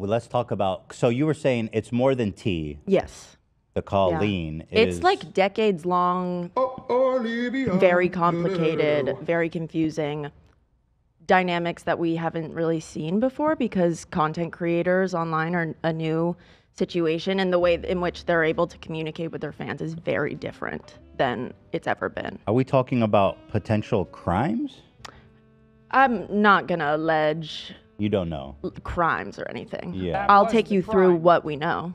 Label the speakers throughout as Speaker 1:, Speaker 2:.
Speaker 1: let's talk about. So you were saying it's more than tea.
Speaker 2: Yes.
Speaker 1: The Colleen.
Speaker 2: Yeah. It's like decades long,
Speaker 3: Olivia.
Speaker 2: very complicated, very confusing dynamics that we haven't really seen before because content creators online are a new situation, and the way in which they're able to communicate with their fans is very different than it's ever been.
Speaker 1: Are we talking about potential crimes?
Speaker 2: I'm not gonna allege
Speaker 1: You don't know.
Speaker 2: crimes or anything.
Speaker 1: Yeah.
Speaker 2: I'll take you through what we know.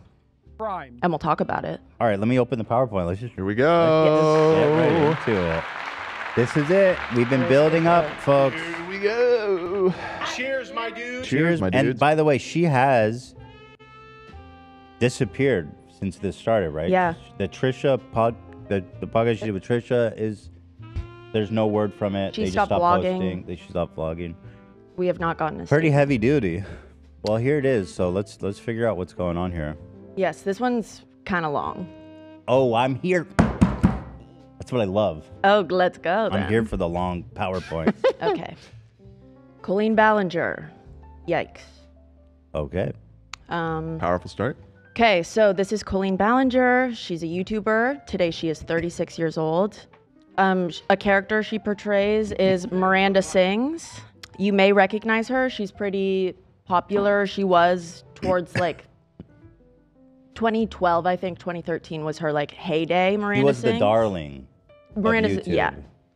Speaker 4: Crime.
Speaker 2: And we'll talk about it.
Speaker 1: All right, let me open the PowerPoint. Let's just
Speaker 3: Here we go.
Speaker 1: get right into it. This is it. We've been building up, folks.
Speaker 3: Here we go.
Speaker 4: Cheers, my dude.
Speaker 3: Cheers, my dudes.
Speaker 1: And by the way, she has disappeared since this started, right?
Speaker 2: Yeah.
Speaker 1: The Trisha the podcast she did with Trisha is, there's no word from it.
Speaker 2: She
Speaker 1: They
Speaker 2: stopped
Speaker 1: just stopped
Speaker 2: vlogging.
Speaker 1: posting. She stopped vlogging.
Speaker 2: We have not gotten a
Speaker 1: Pretty
Speaker 2: statement.
Speaker 1: heavy duty. Well, here it is. So let's figure out what's going on here.
Speaker 2: Yes, this one's kind of long.
Speaker 1: Oh, I'm here. That's what I love.
Speaker 2: Oh, let's go then.
Speaker 1: I'm here for the long PowerPoint.
Speaker 2: Okay. Colleen Ballinger. Yikes.
Speaker 1: Okay.
Speaker 3: Powerful start.
Speaker 2: Okay, so this is Colleen Ballinger. She's a YouTuber. Today she is 36 years old. A character she portrays is Miranda Sings. You may recognize her. She's pretty popular. She was towards like 2012, I think 2013 was her like heyday. Miranda
Speaker 1: She was
Speaker 2: Sings.
Speaker 1: the darling.
Speaker 2: Miranda,
Speaker 1: YouTube.
Speaker 2: yeah.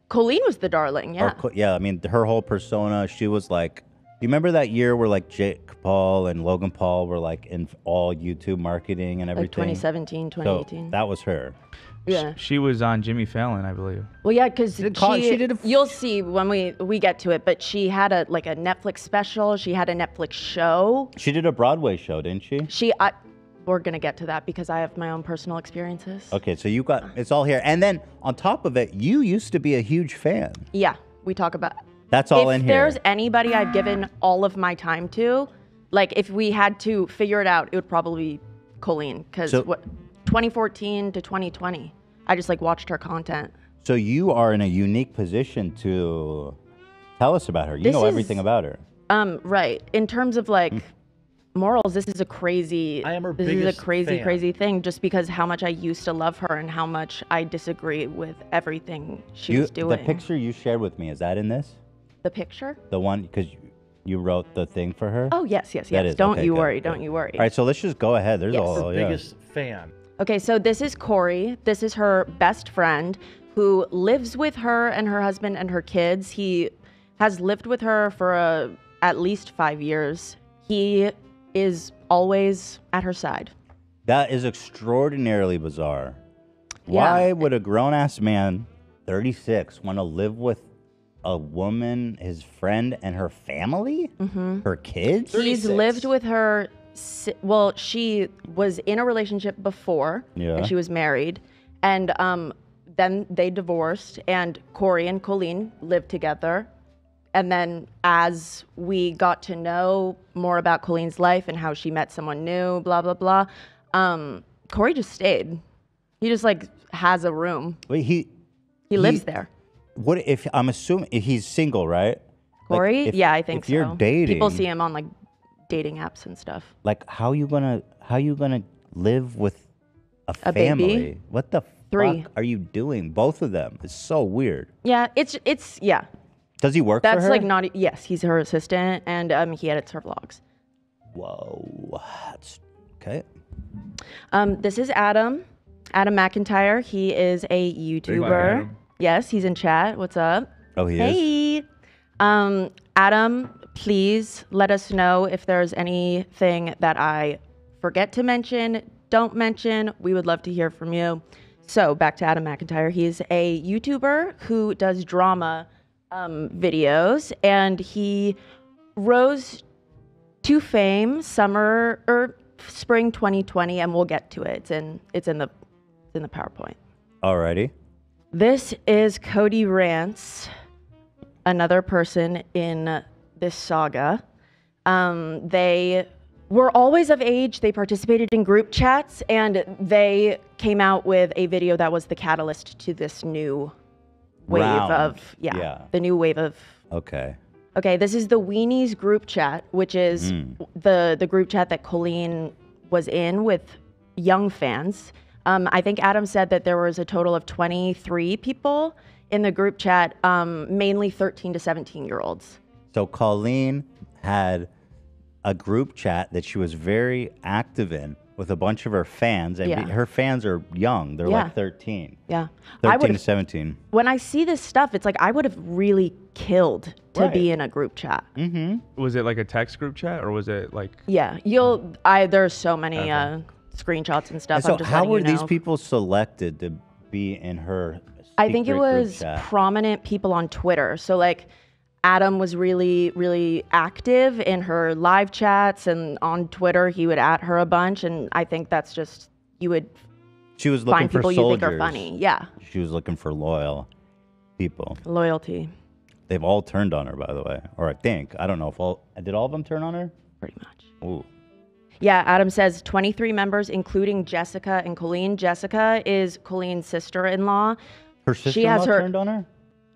Speaker 2: Colleen was the darling, yeah.
Speaker 1: Yeah, I mean, her whole persona, she was like, you remember that year where like Jake Paul and Logan Paul were like in all YouTube marketing and everything?
Speaker 2: Like 2017, 2018.
Speaker 1: So that was her.
Speaker 2: Yeah.
Speaker 5: She was on Jimmy Fallon, I believe.
Speaker 2: Well, yeah, because
Speaker 1: she did a
Speaker 2: you'll see when we get to it, but she had a Netflix special. She had a Netflix show.
Speaker 1: She did a Broadway show, didn't she?
Speaker 2: We're going to get to that because I have my own personal experiences.
Speaker 1: Okay, so you got, it's all here. And then on top of it, you used to be a huge fan.
Speaker 2: Yeah, we talk about.
Speaker 1: That's all in
Speaker 2: If
Speaker 1: here.
Speaker 2: there's anybody I've given all of my time to, like if we had to figure it out, it would probably be Colleen. Because 2014 to 2020, I just like watched her content.
Speaker 1: So you are in a unique position to tell us about her. You know everything about her.
Speaker 2: Right. In terms of like morals, this is a crazy.
Speaker 4: I am her
Speaker 2: This is
Speaker 4: biggest
Speaker 2: a crazy,
Speaker 4: fan.
Speaker 2: crazy thing. Just because how much I used to love her and how much I disagree with everything she was doing.
Speaker 1: The picture you shared with me, is that in this?
Speaker 2: The picture?
Speaker 1: The one, because you wrote the thing for her?
Speaker 2: Oh yes, yes,
Speaker 1: That
Speaker 2: yes.
Speaker 1: is-
Speaker 2: Don't
Speaker 1: okay,
Speaker 2: you
Speaker 1: good,
Speaker 2: worry.
Speaker 1: good.
Speaker 2: Don't you worry.
Speaker 1: All right, so let's just go ahead. There's
Speaker 2: Yes.
Speaker 1: all, yeah.
Speaker 4: Biggest fan.
Speaker 2: Okay, so this is Corey. This is her best friend who lives with her and her husband and her kids. He has lived with her for at least 5 years. He is always at her side.
Speaker 1: That is extraordinarily bizarre.
Speaker 2: Yeah.
Speaker 1: Why would a grown-ass man, 36, want to live with a woman, his friend, and her family? Mm-hmm. Her kids?
Speaker 2: He's
Speaker 4: 36.
Speaker 2: lived with her. Well, she was in a relationship before,
Speaker 1: Yeah.
Speaker 2: and she was married, and then they divorced, and Corey and Colleen lived together. And then as we got to know more about Colleen's life and how she met someone new, blah, blah, blah, Corey just stayed. He just like has a room.
Speaker 1: Wait,
Speaker 2: He lives there.
Speaker 1: What if, I'm assuming, he's single, right? Like,
Speaker 2: Corey? Yeah, I think
Speaker 1: if
Speaker 2: so.
Speaker 1: you're dating,
Speaker 2: People see him on like dating apps and stuff.
Speaker 1: like, how you gonna live with a
Speaker 2: A baby?
Speaker 1: family? What the
Speaker 2: 3.
Speaker 1: fuck are you doing? Both of them. It's so weird.
Speaker 2: Yeah, it's yeah.
Speaker 1: Does he work for
Speaker 2: That's
Speaker 1: her?
Speaker 2: like not. Yes, he's her assistant, and he edits her vlogs.
Speaker 1: Whoa. That's okay.
Speaker 2: This is Adam McIntyre. He is a YouTuber.
Speaker 5: Adam.
Speaker 2: Yes, he's in chat. What's up?
Speaker 1: Oh, he is?
Speaker 2: Hey. Adam, please let us know if there's anything that I forget to mention, don't mention. We would love to hear from you. So back to Adam McIntyre. He's a YouTuber who does drama videos, and he rose to fame spring 2020, and we'll get to it. It's in the PowerPoint.
Speaker 1: Alrighty.
Speaker 2: This is Cody Rance, another person in this saga. They were always of age. They participated in group chats, and they came out with a video that was the catalyst to this new wave
Speaker 1: Round.
Speaker 2: of
Speaker 1: Yeah.
Speaker 2: the new wave of
Speaker 1: Okay.
Speaker 2: Okay, this is the Weenies group chat, which is the group chat that Colleen was in with young fans. I think Adam said that there was a total of 23 people in the group chat, mainly 13 to 17-year-olds.
Speaker 1: So Colleen had a group chat that she was very active in with a bunch of her fans. And
Speaker 2: Yeah.
Speaker 1: her fans are young. They're
Speaker 2: Yeah.
Speaker 1: like 13.
Speaker 2: Yeah.
Speaker 1: 13 to 17.
Speaker 2: When I see this stuff, it's like I would have really killed to
Speaker 1: Right.
Speaker 2: be in a group chat.
Speaker 5: Was it like a text group chat or was it like?
Speaker 2: Yeah, there's so many screenshots and stuff.
Speaker 1: And so
Speaker 2: I'm just
Speaker 1: how
Speaker 2: letting
Speaker 1: were
Speaker 2: you
Speaker 1: these
Speaker 2: know.
Speaker 1: people selected to be in her
Speaker 2: I think it
Speaker 1: secret group
Speaker 2: was
Speaker 1: chat?
Speaker 2: prominent people on Twitter. So like Adam was really, really active in her live chats, and on Twitter he would at her a bunch. And I think that's just, you would
Speaker 1: She was looking
Speaker 2: find
Speaker 1: for
Speaker 2: people
Speaker 1: soldiers.
Speaker 2: you think are funny. Yeah,
Speaker 1: She was looking for loyal people.
Speaker 2: loyalty,
Speaker 1: They've all turned on her, by the way. Or I think. I don't know if did all of them turn on her?
Speaker 2: pretty much.
Speaker 1: Ooh.
Speaker 2: Yeah, Adam says 23 members, including Jessica and Colleen. Jessica is Colleen's sister-in-law.
Speaker 1: Her sister-in-law turned on her?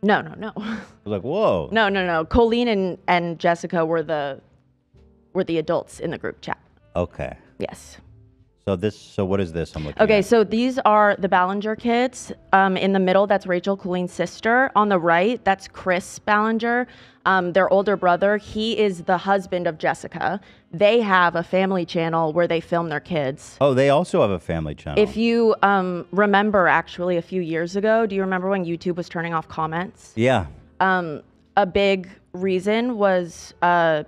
Speaker 2: No.
Speaker 1: I was like, whoa.
Speaker 2: No. Colleen and Jessica were the adults in the group chat.
Speaker 1: Okay.
Speaker 2: Yes.
Speaker 1: So what is this I'm looking
Speaker 2: Okay,
Speaker 1: at?
Speaker 2: so these are the Ballinger kids. In the middle, that's Rachel Colleen's sister. On the right, that's Chris Ballinger, their older brother. He is the husband of Jessica. They have a family channel where they film their kids.
Speaker 1: Oh, they also have a family channel.
Speaker 2: If you remember, actually, a few years ago, do you remember when YouTube was turning off comments?
Speaker 1: Yeah.
Speaker 2: A big reason was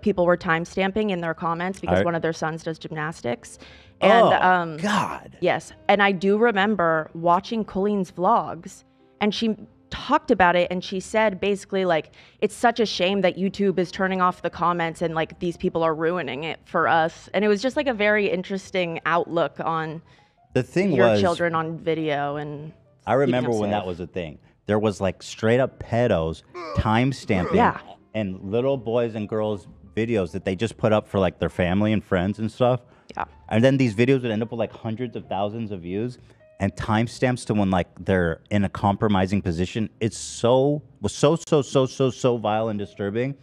Speaker 2: people were timestamping in their comments because one of their sons does gymnastics. And
Speaker 1: God.
Speaker 2: yes, and I do remember watching Colleen's vlogs, and she talked about it, and she said basically like, it's such a shame that YouTube is turning off the comments and like these people are ruining it for us. And it was just like a very interesting outlook on
Speaker 1: The thing
Speaker 2: your
Speaker 1: was,
Speaker 2: children on video. And
Speaker 1: I remember
Speaker 2: keeping them
Speaker 1: when that
Speaker 2: safe.
Speaker 1: was a thing. There was like straight up pedos time stamping
Speaker 2: Yeah.
Speaker 1: and little boys and girls videos that they just put up for like their family and friends and stuff.
Speaker 2: Yeah.
Speaker 1: And then these videos would end up with like hundreds of thousands of views and timestamps to when like they're in a compromising position. Was so vile and disturbing.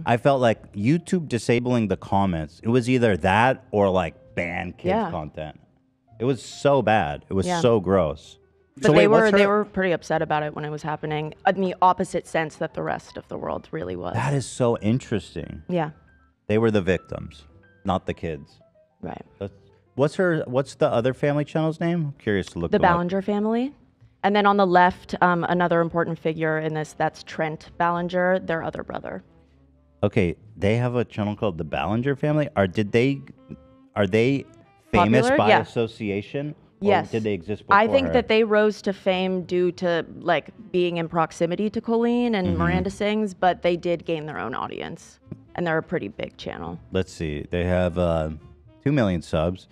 Speaker 1: I felt like YouTube disabling the comments. It was either that or like ban kids content. It was so bad. It was so gross.
Speaker 2: But
Speaker 1: So
Speaker 2: they
Speaker 1: wait,
Speaker 2: were pretty upset about it when it was happening, in the opposite sense that the rest of the world really was.
Speaker 1: That is so interesting.
Speaker 2: Yeah.
Speaker 1: They were the victims, not the kids.
Speaker 2: Right.
Speaker 1: What's the other family channel's name? I'm curious to look
Speaker 2: The
Speaker 1: them up.
Speaker 2: Ballinger family. And then on the left, another important figure in this, that's Trent Ballinger, their other brother.
Speaker 1: Okay, they have a channel called the Ballinger family. Are they famous
Speaker 2: Popular?
Speaker 1: by
Speaker 2: Yeah.
Speaker 1: association? Or
Speaker 2: Yes.
Speaker 1: did they exist before
Speaker 2: I think
Speaker 1: her?
Speaker 2: that they rose to fame due to like being in proximity to Colleen and Miranda sings, but they did gain their own audience, and they're a pretty big channel.
Speaker 1: Let's see. They have 2 million subs.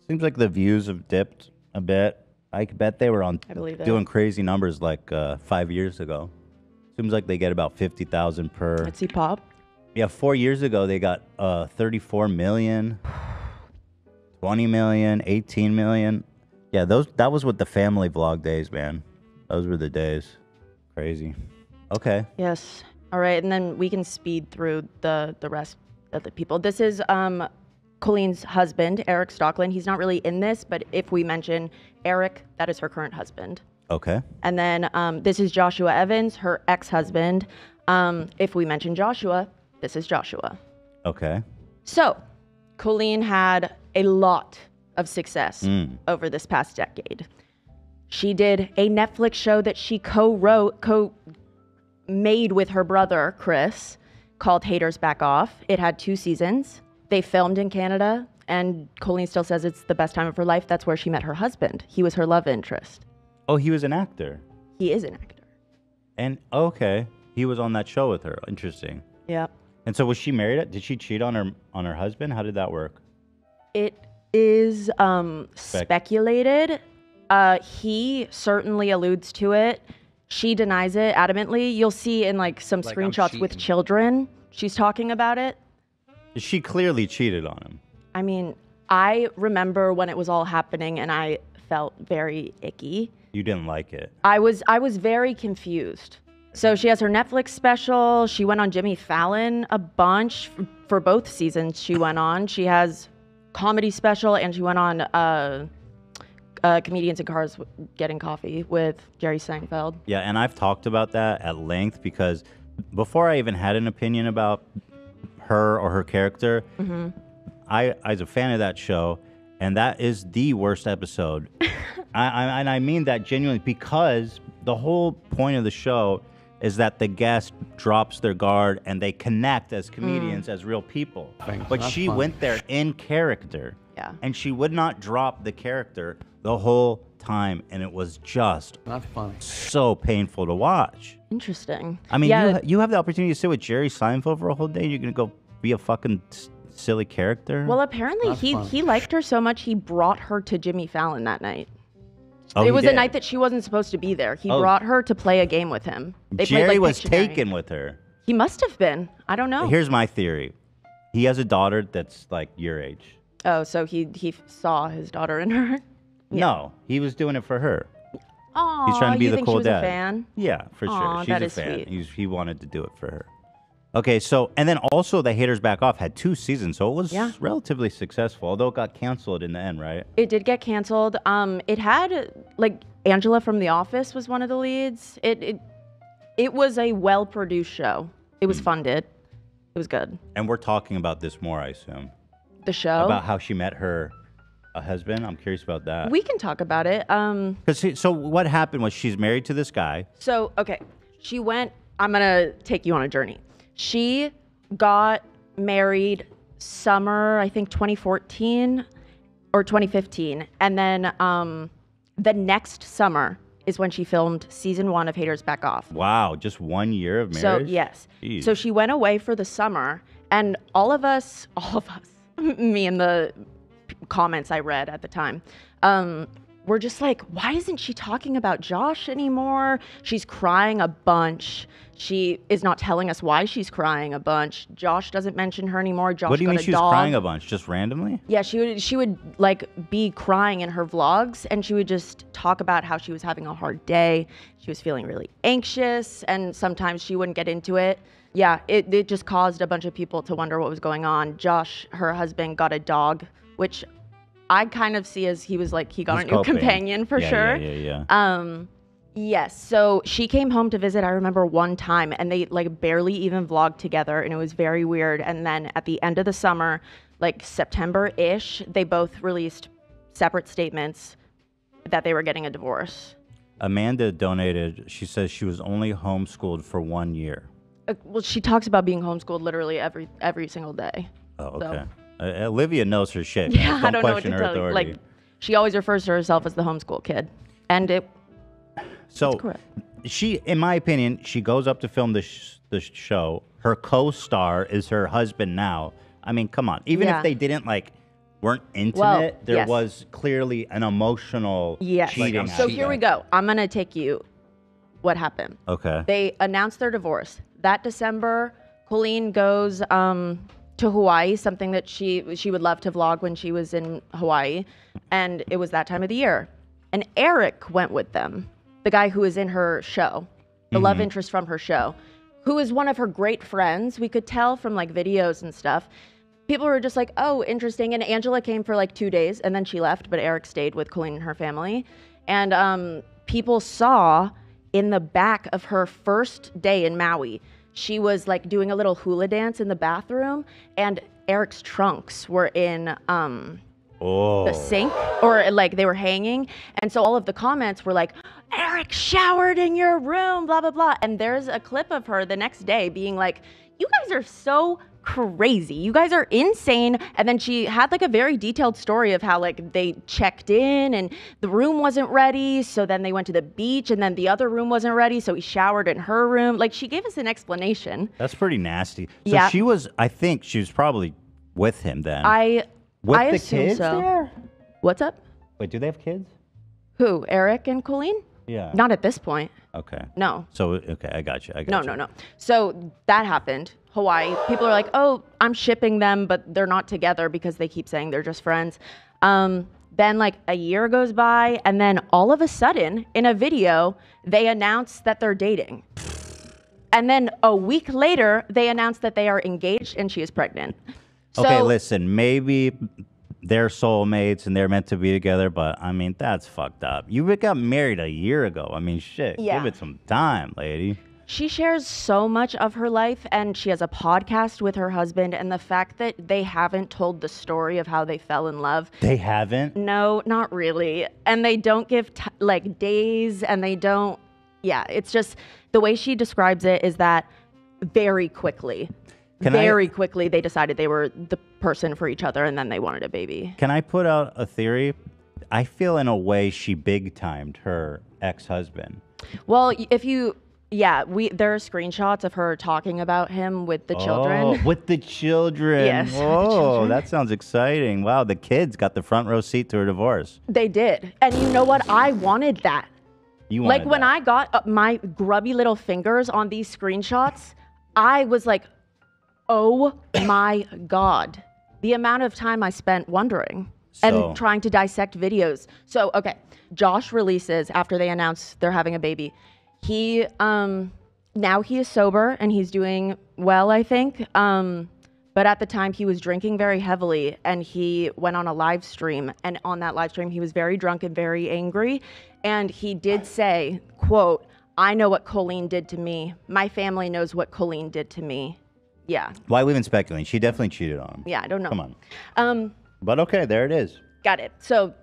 Speaker 1: Seems like the views have dipped a bit. I bet they were on
Speaker 2: I believe it.
Speaker 1: doing crazy numbers like 5 years ago. Seems like they get about 50,000 per.
Speaker 2: Let's see, Pop.
Speaker 1: Yeah, 4 years ago they got 34 million, 20 million, 18 million. Yeah, that was with the family vlog days, man. Those were the days. Crazy. Okay.
Speaker 2: Yes. All right, and then we can speed through the rest of the people. This is Colleen's husband, Eric Stockland. He's not really in this, but if we mention Eric, that is her current husband.
Speaker 1: Okay.
Speaker 2: And then this is Joshua Evans, her ex-husband. If we mention Joshua, this is Joshua.
Speaker 1: Okay.
Speaker 2: So, Colleen had a lot of success over this past decade. She did a Netflix show that she made with her brother, Chris, called Haters Back Off. It had 2 seasons. They filmed in Canada, and Colleen still says it's the best time of her life. That's where she met her husband. He was her love interest.
Speaker 1: Oh, he was an actor.
Speaker 2: He is an actor.
Speaker 1: And okay, he was on that show with her. Interesting.
Speaker 2: Yeah.
Speaker 1: And so was she married? Did she cheat on her husband? How did that work?
Speaker 2: It is speculated. He certainly alludes to it. She denies it adamantly. You'll see in like some
Speaker 5: Like, I'm
Speaker 2: screenshots with
Speaker 5: cheating.
Speaker 2: children. She's talking about it.
Speaker 1: She clearly cheated on him.
Speaker 2: I mean, I remember when it was all happening and I felt very icky.
Speaker 1: You didn't like it.
Speaker 2: I was very confused So she has her Netflix special. She went on Jimmy Fallon a bunch for both seasons she went on. She has comedy special, and she went on Comedians in Cars Getting Coffee with Jerry Seinfeld.
Speaker 1: Yeah, and I've talked about that at length because before I even had an opinion about her or her character, I was a fan of that show, and that is the worst episode. And I mean that genuinely, because the whole point of the show is that the guest drops their guard and they connect as comedians, as real people. But
Speaker 5: That's
Speaker 1: she
Speaker 5: fun.
Speaker 1: went there in character.
Speaker 2: Yeah.
Speaker 1: And she would not drop the character the whole time, and it was just
Speaker 5: Not funny.
Speaker 1: so painful to watch.
Speaker 2: Interesting.
Speaker 1: I mean,
Speaker 2: yeah,
Speaker 1: you have the opportunity to sit with Jerry Seinfeld for a whole day. You're gonna go be a fucking silly character.
Speaker 2: well, apparently
Speaker 5: Not fun.
Speaker 2: he liked her so much he brought her to Jimmy Fallon that night.
Speaker 1: Oh,
Speaker 2: It
Speaker 1: he
Speaker 2: was a
Speaker 1: did?
Speaker 2: night that she wasn't supposed to be there. He
Speaker 1: Oh.
Speaker 2: brought her to play a game with him. They
Speaker 1: Jerry
Speaker 2: played, like,
Speaker 1: was
Speaker 2: Pictionary.
Speaker 1: taken with her.
Speaker 2: He must have been. I don't know.
Speaker 1: Here's my theory: he has a daughter that's like your age.
Speaker 2: Oh, so he saw his daughter in her.
Speaker 1: No, he was doing it for her.
Speaker 2: Oh,
Speaker 1: He's trying to be
Speaker 2: you
Speaker 1: the
Speaker 2: think
Speaker 1: cool
Speaker 2: she was
Speaker 1: dad.
Speaker 2: a fan?
Speaker 1: Yeah, for
Speaker 2: Aw,
Speaker 1: sure. She's
Speaker 2: that
Speaker 1: a
Speaker 2: is
Speaker 1: fan.
Speaker 2: sweet.
Speaker 1: He wanted to do it for her. Okay, so and then also the Haters Back Off had 2 seasons, so it was
Speaker 2: Yeah.
Speaker 1: relatively successful, although it got canceled in the end, right?
Speaker 2: It did get canceled. It had like Angela from The Office was one of the leads. It was a well-produced show. It was funded. It was good.
Speaker 1: And we're talking about this more, I assume,
Speaker 2: The show.
Speaker 1: about how she met her husband. I'm curious about that.
Speaker 2: We can talk about it.
Speaker 1: So what happened was she's married to this guy.
Speaker 2: So, okay, she went, I'm going to take you on a journey. She got married summer, I think 2014 or 2015. And then the next summer is when she filmed season 1 of Haters Back Off.
Speaker 1: Wow, just 1 year of
Speaker 2: So,
Speaker 1: marriage?
Speaker 2: yes.
Speaker 1: Jeez.
Speaker 2: So she went away for the summer, and all of us, me and the comments I read at the time, were just like, why isn't she talking about Josh anymore? She's crying a bunch. She is not telling us why she's crying a bunch. Josh doesn't mention her anymore. Josh
Speaker 1: What do you
Speaker 2: got
Speaker 1: mean
Speaker 2: a
Speaker 1: she was
Speaker 2: dog.
Speaker 1: crying a bunch? Just randomly?
Speaker 2: Yeah, she would like be crying in her vlogs, and she would just talk about how she was having a hard day. She was feeling really anxious, and sometimes she wouldn't get into it. Yeah, it just caused a bunch of people to wonder what was going on. Josh, her husband, got a dog, which I kind of see as he got
Speaker 1: He's
Speaker 2: a new
Speaker 1: coping.
Speaker 2: companion for
Speaker 1: Yeah,
Speaker 2: sure.
Speaker 1: Yeah.
Speaker 2: Yes. So she came home to visit, I remember one time, and they like barely even vlogged together, and it was very weird. And then at the end of the summer, like September-ish, they both released separate statements that they were getting a divorce.
Speaker 1: Amanda donated. She says she was only homeschooled for 1 year.
Speaker 2: Well, she talks about being homeschooled literally every single day.
Speaker 1: Oh,
Speaker 2: So-
Speaker 1: okay. Olivia knows her shit.
Speaker 2: Yeah,
Speaker 1: man.
Speaker 2: I don't know what
Speaker 1: question
Speaker 2: to
Speaker 1: her
Speaker 2: tell you.
Speaker 1: authority.
Speaker 2: Like, she always refers to herself as the homeschool kid, and
Speaker 1: So
Speaker 2: correct.
Speaker 1: she, in my opinion, she goes up to film the show. Her co-star is her husband now. I mean, come on. Even
Speaker 2: Yeah.
Speaker 1: if they didn't weren't intimate,
Speaker 2: Well,
Speaker 1: there
Speaker 2: yes.
Speaker 1: was clearly an emotional
Speaker 2: yes.
Speaker 1: cheating.
Speaker 2: So here we go. I'm gonna take you. What happened?
Speaker 1: Okay.
Speaker 2: They announced their divorce that December. Colleen goes to Hawaii, something that she would love to vlog when she was in Hawaii, and it was that time of the year. And Eric went with them, the guy who is in her show, the love interest from her show, who is one of her great friends. We could tell from like videos and stuff. People were just like, oh, interesting. And Angela came for like 2 days and then she left, but Eric stayed with Colleen and her family. And people saw in the back of her first day in Maui, she was like doing a little hula dance in the bathroom, and Eric's trunks were in the sink, or like they were hanging. And so all of the comments were like, Eric showered in your room, blah, blah, blah. And there's a clip of her the next day being like, you guys are so crazy. You guys are insane. And then she had like a very detailed story of how like they checked in and the room wasn't ready. So then they went to the beach and then the other room wasn't ready. So he showered in her room. Like she gave us an explanation.
Speaker 1: That's pretty nasty. So
Speaker 2: Yeah.
Speaker 1: she was, I think she was probably with him then.
Speaker 2: With
Speaker 1: the
Speaker 2: assume
Speaker 1: kids
Speaker 2: so.
Speaker 1: there?
Speaker 2: What's up?
Speaker 1: Wait, do they have kids?
Speaker 2: Who? Eric and Colleen?
Speaker 1: Yeah.
Speaker 2: Not at this point.
Speaker 1: Okay.
Speaker 2: No.
Speaker 1: So, okay, I got you.
Speaker 2: No. So that happened. Hawaii. People are like, oh, I'm shipping them, but they're not together because they keep saying they're just friends. Then like a year goes by, and then all of a sudden in a video, they announce that they're dating. And then a week later, they announced that they are engaged and she is pregnant. So,
Speaker 1: Okay, listen, maybe they're soulmates and they're meant to be together, but I mean, that's fucked up. You got married a year ago. I mean, shit,
Speaker 2: Yeah.
Speaker 1: give it some time, lady.
Speaker 2: she shares so much of her life, and she has a podcast with her husband, and the fact that they haven't told the story of how they fell in love.
Speaker 1: They haven't?
Speaker 2: No, not really. And they don't give like days, and they don't, yeah, it's just the way she describes it is that very quickly. Quickly, they decided they were the person for each other, and then they wanted a baby.
Speaker 1: Can I put out a theory? I feel in a way she big-timed her ex-husband.
Speaker 2: Well, if you, yeah, there are screenshots of her talking about him with the children.
Speaker 1: Oh, with the children.
Speaker 2: Yes, with the
Speaker 1: Whoa,
Speaker 2: children.
Speaker 1: that sounds exciting. Wow, the kids got the front row seat to her divorce.
Speaker 2: They did. And you know what? I wanted that.
Speaker 1: You wanted
Speaker 2: Like when
Speaker 1: that.
Speaker 2: I got my grubby little fingers on these screenshots, I was like, oh my God. The amount of time I spent wondering and trying to dissect videos. So, okay, Josh releases after they announce they're having a baby. He, now he is sober and he's doing well, I think. But at the time he was drinking very heavily, and he went on a live stream, and on that live stream he was very drunk and very angry. And he did say, quote, "I know what Colleen did to me. My family knows what Colleen did to me." Yeah.
Speaker 1: Why are we even speculating? She definitely cheated on him.
Speaker 2: Yeah, I don't know.
Speaker 1: Come on. But okay, there it is.
Speaker 2: Got it. So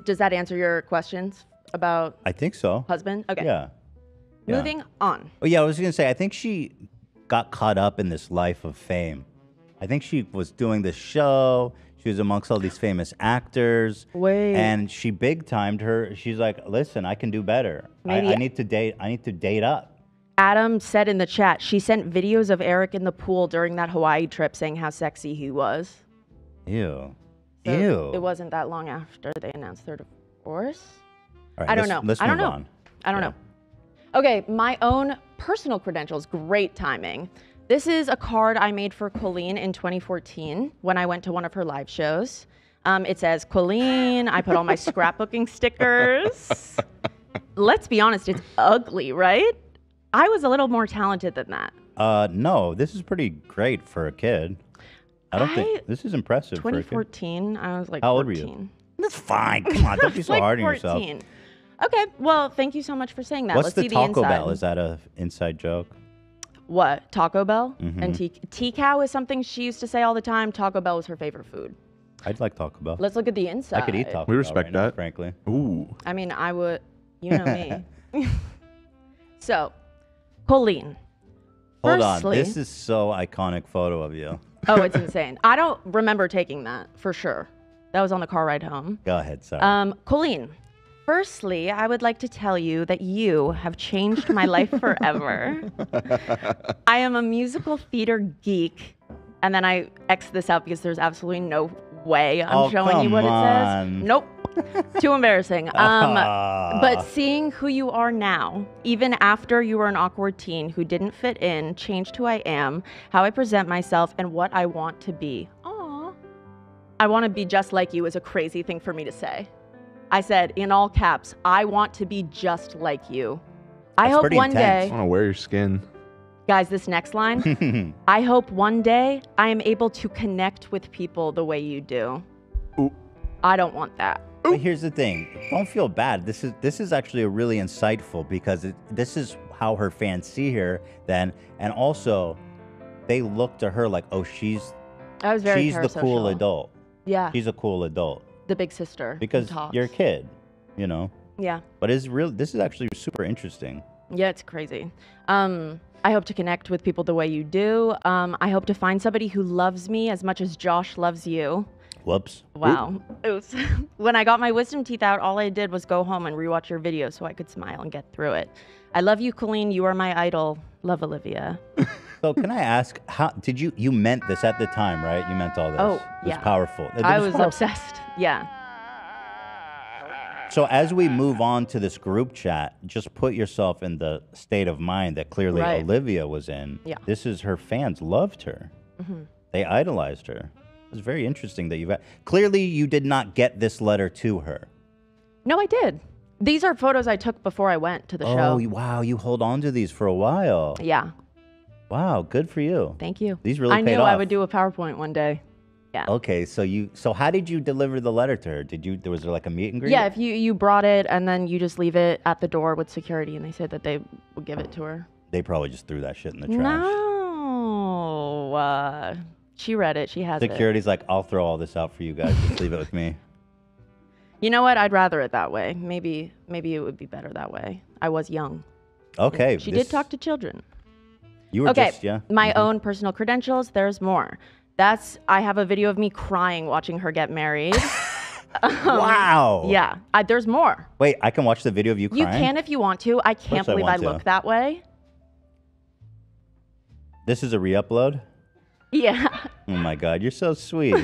Speaker 2: does that answer your questions about
Speaker 1: I think so.
Speaker 2: husband? Okay.
Speaker 1: Yeah. Yeah.
Speaker 2: Moving on.
Speaker 1: Oh, yeah, I was going to say, I think she got caught up in this life of fame. I think she was doing this show. She was amongst all these famous actors.
Speaker 2: Wait.
Speaker 1: And she big-timed her. She's like, listen, I can do better. I need to date up.
Speaker 2: Adam said in the chat, she sent videos of Eric in the pool during that Hawaii trip saying how sexy he was.
Speaker 1: Ew.
Speaker 2: So
Speaker 1: Ew.
Speaker 2: It wasn't that long after they announced their divorce.
Speaker 1: All right,
Speaker 2: I don't know.
Speaker 1: Let's
Speaker 2: I don't
Speaker 1: move
Speaker 2: know.
Speaker 1: on.
Speaker 2: I don't know. Okay, my own personal credentials. Great timing. This is a card I made for Colleen in 2014 when I went to one of her live shows. It says, Colleen. I put all my scrapbooking stickers. Let's be honest, it's ugly, right? I was a little more talented than that.
Speaker 1: No, this is pretty great for a kid. I don't think this is impressive for a kid.
Speaker 2: 2014, I was like
Speaker 1: How
Speaker 2: 14.
Speaker 1: old were you? That's fine. Come on, don't be so
Speaker 2: Like
Speaker 1: hard on
Speaker 2: 14.
Speaker 1: yourself.
Speaker 2: Okay, well, thank you so much for saying that.
Speaker 1: What's
Speaker 2: Let's
Speaker 1: the
Speaker 2: see
Speaker 1: Taco
Speaker 2: the inside.
Speaker 1: Bell? Is that a inside joke?
Speaker 2: What? Taco Bell?
Speaker 1: Mm-hmm.
Speaker 2: And T-Cow is something she used to say all the time. Taco Bell was her favorite food.
Speaker 1: I'd like Taco Bell.
Speaker 2: Let's look at the inside.
Speaker 1: I could eat Taco Bell.
Speaker 3: We respect
Speaker 1: right now,
Speaker 3: that.
Speaker 1: frankly.
Speaker 3: Ooh.
Speaker 2: I mean, I would, you know me. So, Colleen.
Speaker 1: Hold on.
Speaker 2: Firstly-
Speaker 1: This is so iconic photo of you.
Speaker 2: Oh, it's insane. I don't remember taking that for sure. That was on the car ride home.
Speaker 1: Go ahead, sorry.
Speaker 2: Colleen, firstly, I would like to tell you that you have changed my life forever. I am a musical theater geek, and then I X this out because there's absolutely no way I'm showing you what it says.
Speaker 1: on.
Speaker 2: Nope. Too embarrassing. But seeing who you are now, even after you were an awkward teen who didn't fit in, changed who I am, how I present myself, and what I want to be. Aww. I want to be just like you is a crazy thing for me to say. I said in all caps, I want to be just like you. I
Speaker 1: That's
Speaker 2: hope
Speaker 1: pretty
Speaker 2: one
Speaker 1: intense.
Speaker 3: I
Speaker 2: day,
Speaker 3: want to wear your skin.
Speaker 2: guys, this next line, I hope one day I am able to connect with people the way you do.
Speaker 3: Ooh.
Speaker 2: I don't want that.
Speaker 1: But here's the thing. Don't feel bad. This is actually a really insightful because this is how her fans see her then. And also, they look to her like, oh, she's
Speaker 2: I was very
Speaker 1: the cool
Speaker 2: parasocial.
Speaker 1: adult.
Speaker 2: Yeah,
Speaker 1: She's a cool adult.
Speaker 2: the big sister. who
Speaker 1: Because
Speaker 2: talks.
Speaker 1: you're a kid, you know?
Speaker 2: Yeah,
Speaker 1: But this is actually super interesting.
Speaker 2: yeah, it's crazy. I hope to connect with people the way you do. I hope to find somebody who loves me as much as Josh loves you.
Speaker 1: Whoops.
Speaker 2: Wow. Oops. When I got my wisdom teeth out, all I did was go home and rewatch your video so I could smile and get through it. I love you, Colleen. You are my idol. Love, Olivia.
Speaker 1: So can I ask, how did you meant this at the time, right? You meant all this.
Speaker 2: Oh,
Speaker 1: It was
Speaker 2: yeah.
Speaker 1: powerful. It
Speaker 2: I was
Speaker 1: powerful.
Speaker 2: obsessed. Yeah.
Speaker 1: So as we move on to this group chat, just put yourself in the state of mind that clearly
Speaker 2: Right.
Speaker 1: Olivia was in.
Speaker 2: Yeah.
Speaker 1: This is her fans loved her. They idolized her. It's very interesting that clearly you did not get this letter to her.
Speaker 2: No, I did. These are photos I took before I went to the
Speaker 1: Oh,
Speaker 2: show.
Speaker 1: wow. You hold on to these for a while.
Speaker 2: Yeah.
Speaker 1: Wow, good for you.
Speaker 2: Thank you.
Speaker 1: These really
Speaker 2: I
Speaker 1: paid
Speaker 2: knew
Speaker 1: off.
Speaker 2: I would do a PowerPoint one day. Yeah.
Speaker 1: Okay, so how did you deliver the letter to her? Was there like a meet and greet?
Speaker 2: Yeah, if you brought it and then you just leave it at the door with security, and they said that they would give it to her.
Speaker 1: They probably just threw that shit in the trash.
Speaker 2: No, she read it. She has it.
Speaker 1: Security's like, I'll throw all this out for you guys. Just leave it with me.
Speaker 2: You know what? I'd rather it that way. Maybe it would be better that way. I was young.
Speaker 1: Okay.
Speaker 2: She did talk to children.
Speaker 1: You were
Speaker 2: Okay,
Speaker 1: just, yeah.
Speaker 2: my own personal credentials. There's more. I have a video of me crying watching her get married.
Speaker 1: Wow.
Speaker 2: Yeah, there's more.
Speaker 1: Wait, I can watch the video of you crying?
Speaker 2: You can if you want to. I can't believe I look that way.
Speaker 1: This is a re-upload?
Speaker 2: Yeah.
Speaker 1: Oh my God, you're so sweet.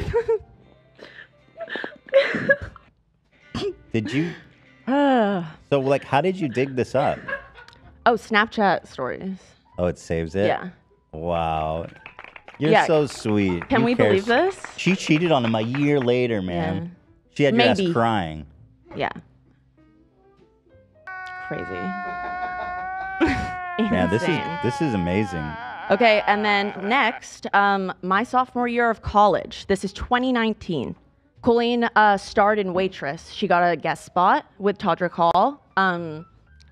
Speaker 1: Did you? So, like, how did you dig this up?
Speaker 2: Oh, Snapchat stories.
Speaker 1: Oh, it saves it?
Speaker 2: Yeah.
Speaker 1: Wow. You're so sweet.
Speaker 2: Can we believe this?
Speaker 1: She cheated on him a year later, man.
Speaker 2: Yeah.
Speaker 1: She had your ass crying.
Speaker 2: Yeah. Crazy.
Speaker 1: Man, this is amazing.
Speaker 2: Okay, and then next, my sophomore year of college. This is 2019. Colleen starred in Waitress. She got a guest spot with Todrick Hall,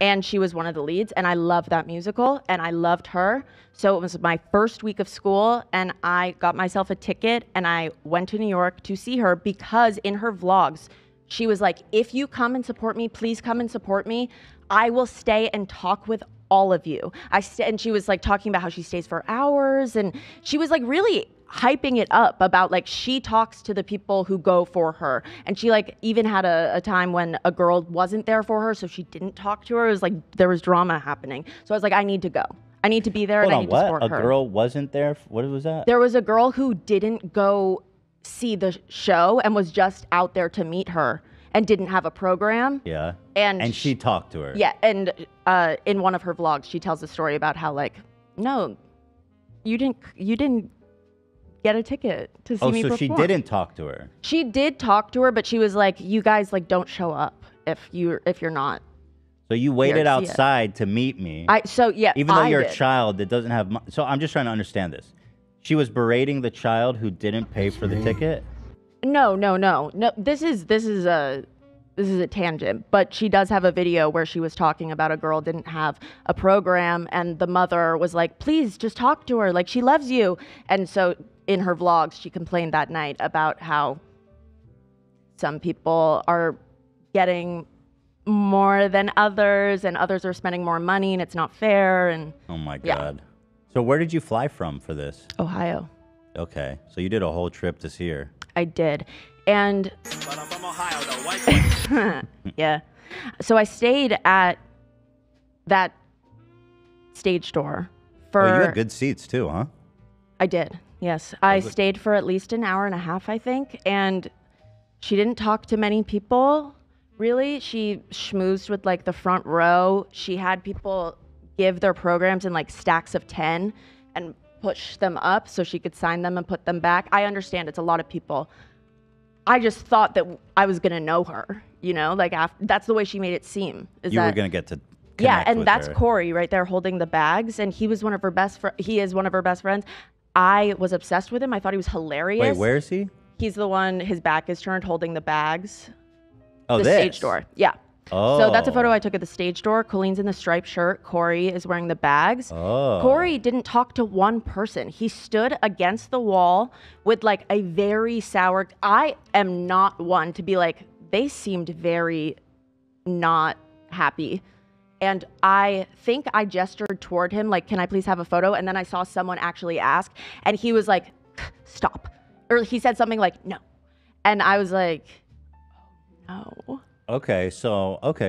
Speaker 2: and she was one of the leads. And I loved that musical, and I loved her. So it was my first week of school, and I got myself a ticket, and I went to New York to see her because in her vlogs, she was like, if you come and support me, please come and support me. I will stay and talk with all of you. And she was like talking about how she stays for hours, and she was like really hyping it up about like she talks to the people who go for her, and she like even had a time when a girl wasn't there for her, so she didn't talk to her. It was like there was drama happening. So I was like, I need to go. I need to be there.
Speaker 1: Hold
Speaker 2: and
Speaker 1: on,
Speaker 2: I need to support
Speaker 1: what?
Speaker 2: her.
Speaker 1: A girl wasn't there? What was that?
Speaker 2: There was a girl who didn't go see the show and was just out there to meet her and didn't have a program.
Speaker 1: Yeah.
Speaker 2: And
Speaker 1: she talked to her.
Speaker 2: Yeah, and in one of her vlogs, she tells a story about how like, no, you didn't get a ticket to see me perform.
Speaker 1: Oh, so she didn't talk to her.
Speaker 2: She did talk to her, but she was like, you guys like don't show up if you're not.
Speaker 1: So you waited outside to meet me.
Speaker 2: Even
Speaker 1: though you're a child that doesn't have so I'm just trying to understand this. She was berating the child who didn't pay for the ticket?
Speaker 2: No. This is a tangent, but she does have a video where she was talking about a girl didn't have a program, and the mother was like, please just talk to her, like she loves you. And so in her vlogs, she complained that night about how some people are getting more than others, and others are spending more money, and it's not fair. And
Speaker 1: oh my God. So where did you fly from for this?
Speaker 2: Ohio.
Speaker 1: Okay, so you did a whole trip to see her.
Speaker 2: I did. And
Speaker 4: But I'm from Ohio, though. White boy.
Speaker 2: yeah. So I stayed at that stage door for...
Speaker 1: Oh, you had good seats too, huh?
Speaker 2: I did, yes. I stayed for at least an hour and a half, I think. And she didn't talk to many people, really. She schmoozed with like the front row. She had people give their programs in like stacks of 10 and push them up so she could sign them and put them back. I understand it's a lot of people. I just thought that I was gonna know her, you know, like that's the way she made it seem.
Speaker 1: You were gonna get to
Speaker 2: and that's Corey right there holding the bags, and he was one of her he is one of her best friends. I was obsessed with him. I thought he was hilarious.
Speaker 1: Wait, where is he?
Speaker 2: He's the one. His back is turned, holding the bags.
Speaker 1: Oh,
Speaker 2: the stage door. Yeah.
Speaker 1: Oh.
Speaker 2: So that's a photo I took at the stage door. Colleen's in the striped shirt. Corey is wearing the bags.
Speaker 1: Oh.
Speaker 2: Corey didn't talk to one person. He stood against the wall with like a very sour... I am not one to be like, they seemed very not happy. And I think I gestured toward him, like, can I please have a photo? And then I saw someone actually ask, and he was like, stop. Or he said something like, no. And I was like, oh, no.
Speaker 1: Okay,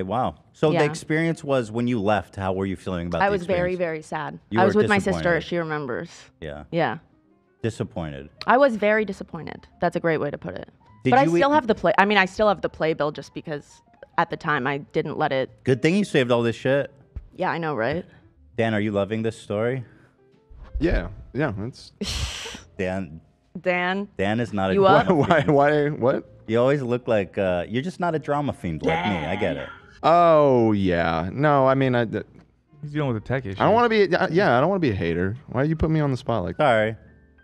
Speaker 1: wow. So the experience was when you left, how were you feeling about
Speaker 2: I
Speaker 1: the
Speaker 2: was
Speaker 1: experience?
Speaker 2: very, very sad.
Speaker 1: You
Speaker 2: I was
Speaker 1: were
Speaker 2: with my sister.
Speaker 1: disappointed.
Speaker 2: She remembers.
Speaker 1: Yeah.
Speaker 2: Yeah.
Speaker 1: Disappointed.
Speaker 2: I was very disappointed. That's a great way to put it.
Speaker 1: Did
Speaker 2: but I
Speaker 1: you
Speaker 2: still have the play. I mean, I still have the playbill just because at the time I didn't let it.
Speaker 1: Good thing you saved all this shit.
Speaker 2: Yeah, I know, right?
Speaker 1: Dan, are you loving this story?
Speaker 3: Yeah, it's...
Speaker 1: Dan is not a
Speaker 2: You up?
Speaker 3: Why, what?
Speaker 1: You always look like you're just not a drama fiend like me. I get it.
Speaker 3: Oh, yeah. No, I mean,
Speaker 5: He's dealing with a tech issue.
Speaker 3: I don't want to be. Yeah, I don't want to be a hater. Why do you put me on the spot like that?
Speaker 1: Sorry.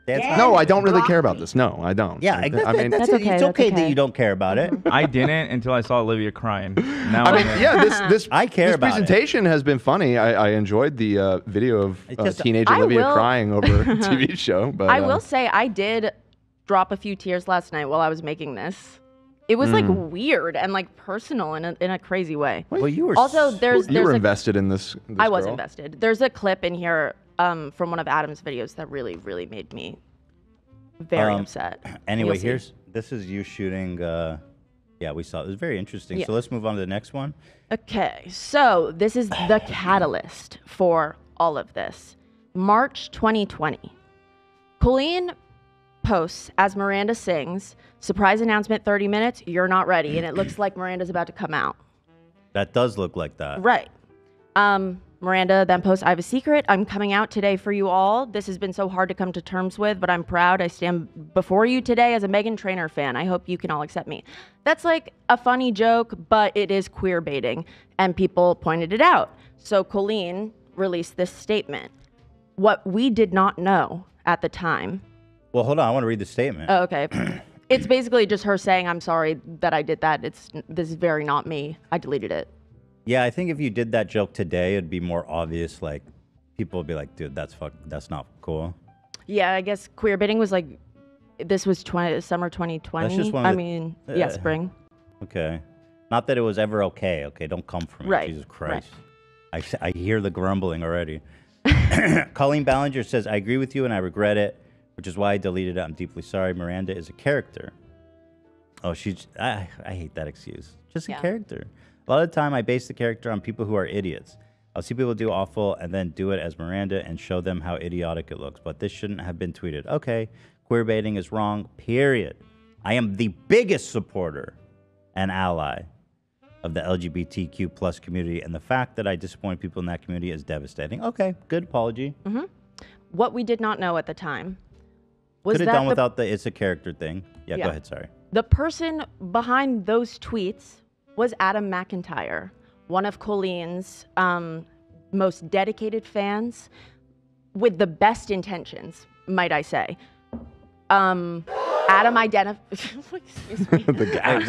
Speaker 1: That's
Speaker 3: No, I don't really care about this. No, I don't.
Speaker 1: Yeah,
Speaker 3: I
Speaker 1: exactly.
Speaker 3: mean,
Speaker 2: That's
Speaker 1: It's
Speaker 2: okay,
Speaker 1: okay
Speaker 2: that's
Speaker 1: that
Speaker 2: okay.
Speaker 1: you don't care about it.
Speaker 5: I didn't until I saw Olivia crying. Now
Speaker 3: I mean, yeah, this
Speaker 1: I care
Speaker 3: this
Speaker 1: about it.
Speaker 3: presentation has been funny. I enjoyed the video of
Speaker 1: It's just-
Speaker 3: teenage
Speaker 2: I
Speaker 3: Olivia
Speaker 2: will-
Speaker 3: crying over a TV show. But
Speaker 2: I will say I did drop a few tears last night while I was making this. It was like weird and like personal in a crazy way.
Speaker 1: Well, you were
Speaker 2: Also, there's
Speaker 3: you were
Speaker 2: a,
Speaker 3: invested in this.
Speaker 2: I was
Speaker 3: girl.
Speaker 2: invested. There's a clip in here from one of Adam's videos that really made me very upset.
Speaker 1: Anyway,
Speaker 2: You'll see.
Speaker 1: this is you shooting. Yeah, we saw it. It was very interesting.
Speaker 2: Yeah.
Speaker 1: So let's move on to the next one.
Speaker 2: Okay, so this is the catalyst for all of this. March 2020. Colleen posts as Miranda sings, surprise announcement 30 minutes, you're not ready. And it looks like Miranda's about to come out.
Speaker 1: That does look like that.
Speaker 2: Right. Miranda then posts, I have a secret. I'm coming out today for you all. This has been so hard to come to terms with, but I'm proud. I stand before you today as a Meghan Trainor fan. I hope you can all accept me. That's like a funny joke, but it is queer baiting, and people pointed it out. So Colleen released this statement. What we did not know at the time.
Speaker 1: Well, hold on. I want to read the statement.
Speaker 2: Oh, okay. It's basically just her saying, I'm sorry that I did that. This is very not me. I deleted it.
Speaker 1: Yeah, I think if you did that joke today, it'd be more obvious. Like, people would be like, dude, that's not cool.
Speaker 2: Yeah, I guess queer baiting was like, this was summer 2020.
Speaker 1: That's just one of the-
Speaker 2: Spring.
Speaker 1: Okay. Not that it was ever okay. Okay, don't come for me.
Speaker 2: Right,
Speaker 1: Jesus Christ. I hear the grumbling already. Colleen Ballinger says, I agree with you and I regret it, which is why I deleted it. I'm deeply sorry. Miranda is a character. Oh, I hate that excuse. Just a character. A lot of the time, I base the character on people who are idiots. I'll see people do awful and then do it as Miranda and show them how idiotic it looks. But this shouldn't have been tweeted. Okay, queer baiting is wrong, period. I am the biggest supporter and ally of the LGBTQ plus community, and the fact that I disappoint people in that community is devastating. Okay, good apology.
Speaker 2: Mm-hmm. What we did not know at the time was
Speaker 1: Could
Speaker 2: that
Speaker 1: have done without the it's a character thing. Yeah,
Speaker 2: Yeah.
Speaker 1: go ahead, sorry.
Speaker 2: the person behind those tweets was Adam McIntyre, one of Colleen's most dedicated fans, with the best intentions, might I say. Adam excuse me.
Speaker 3: The guy.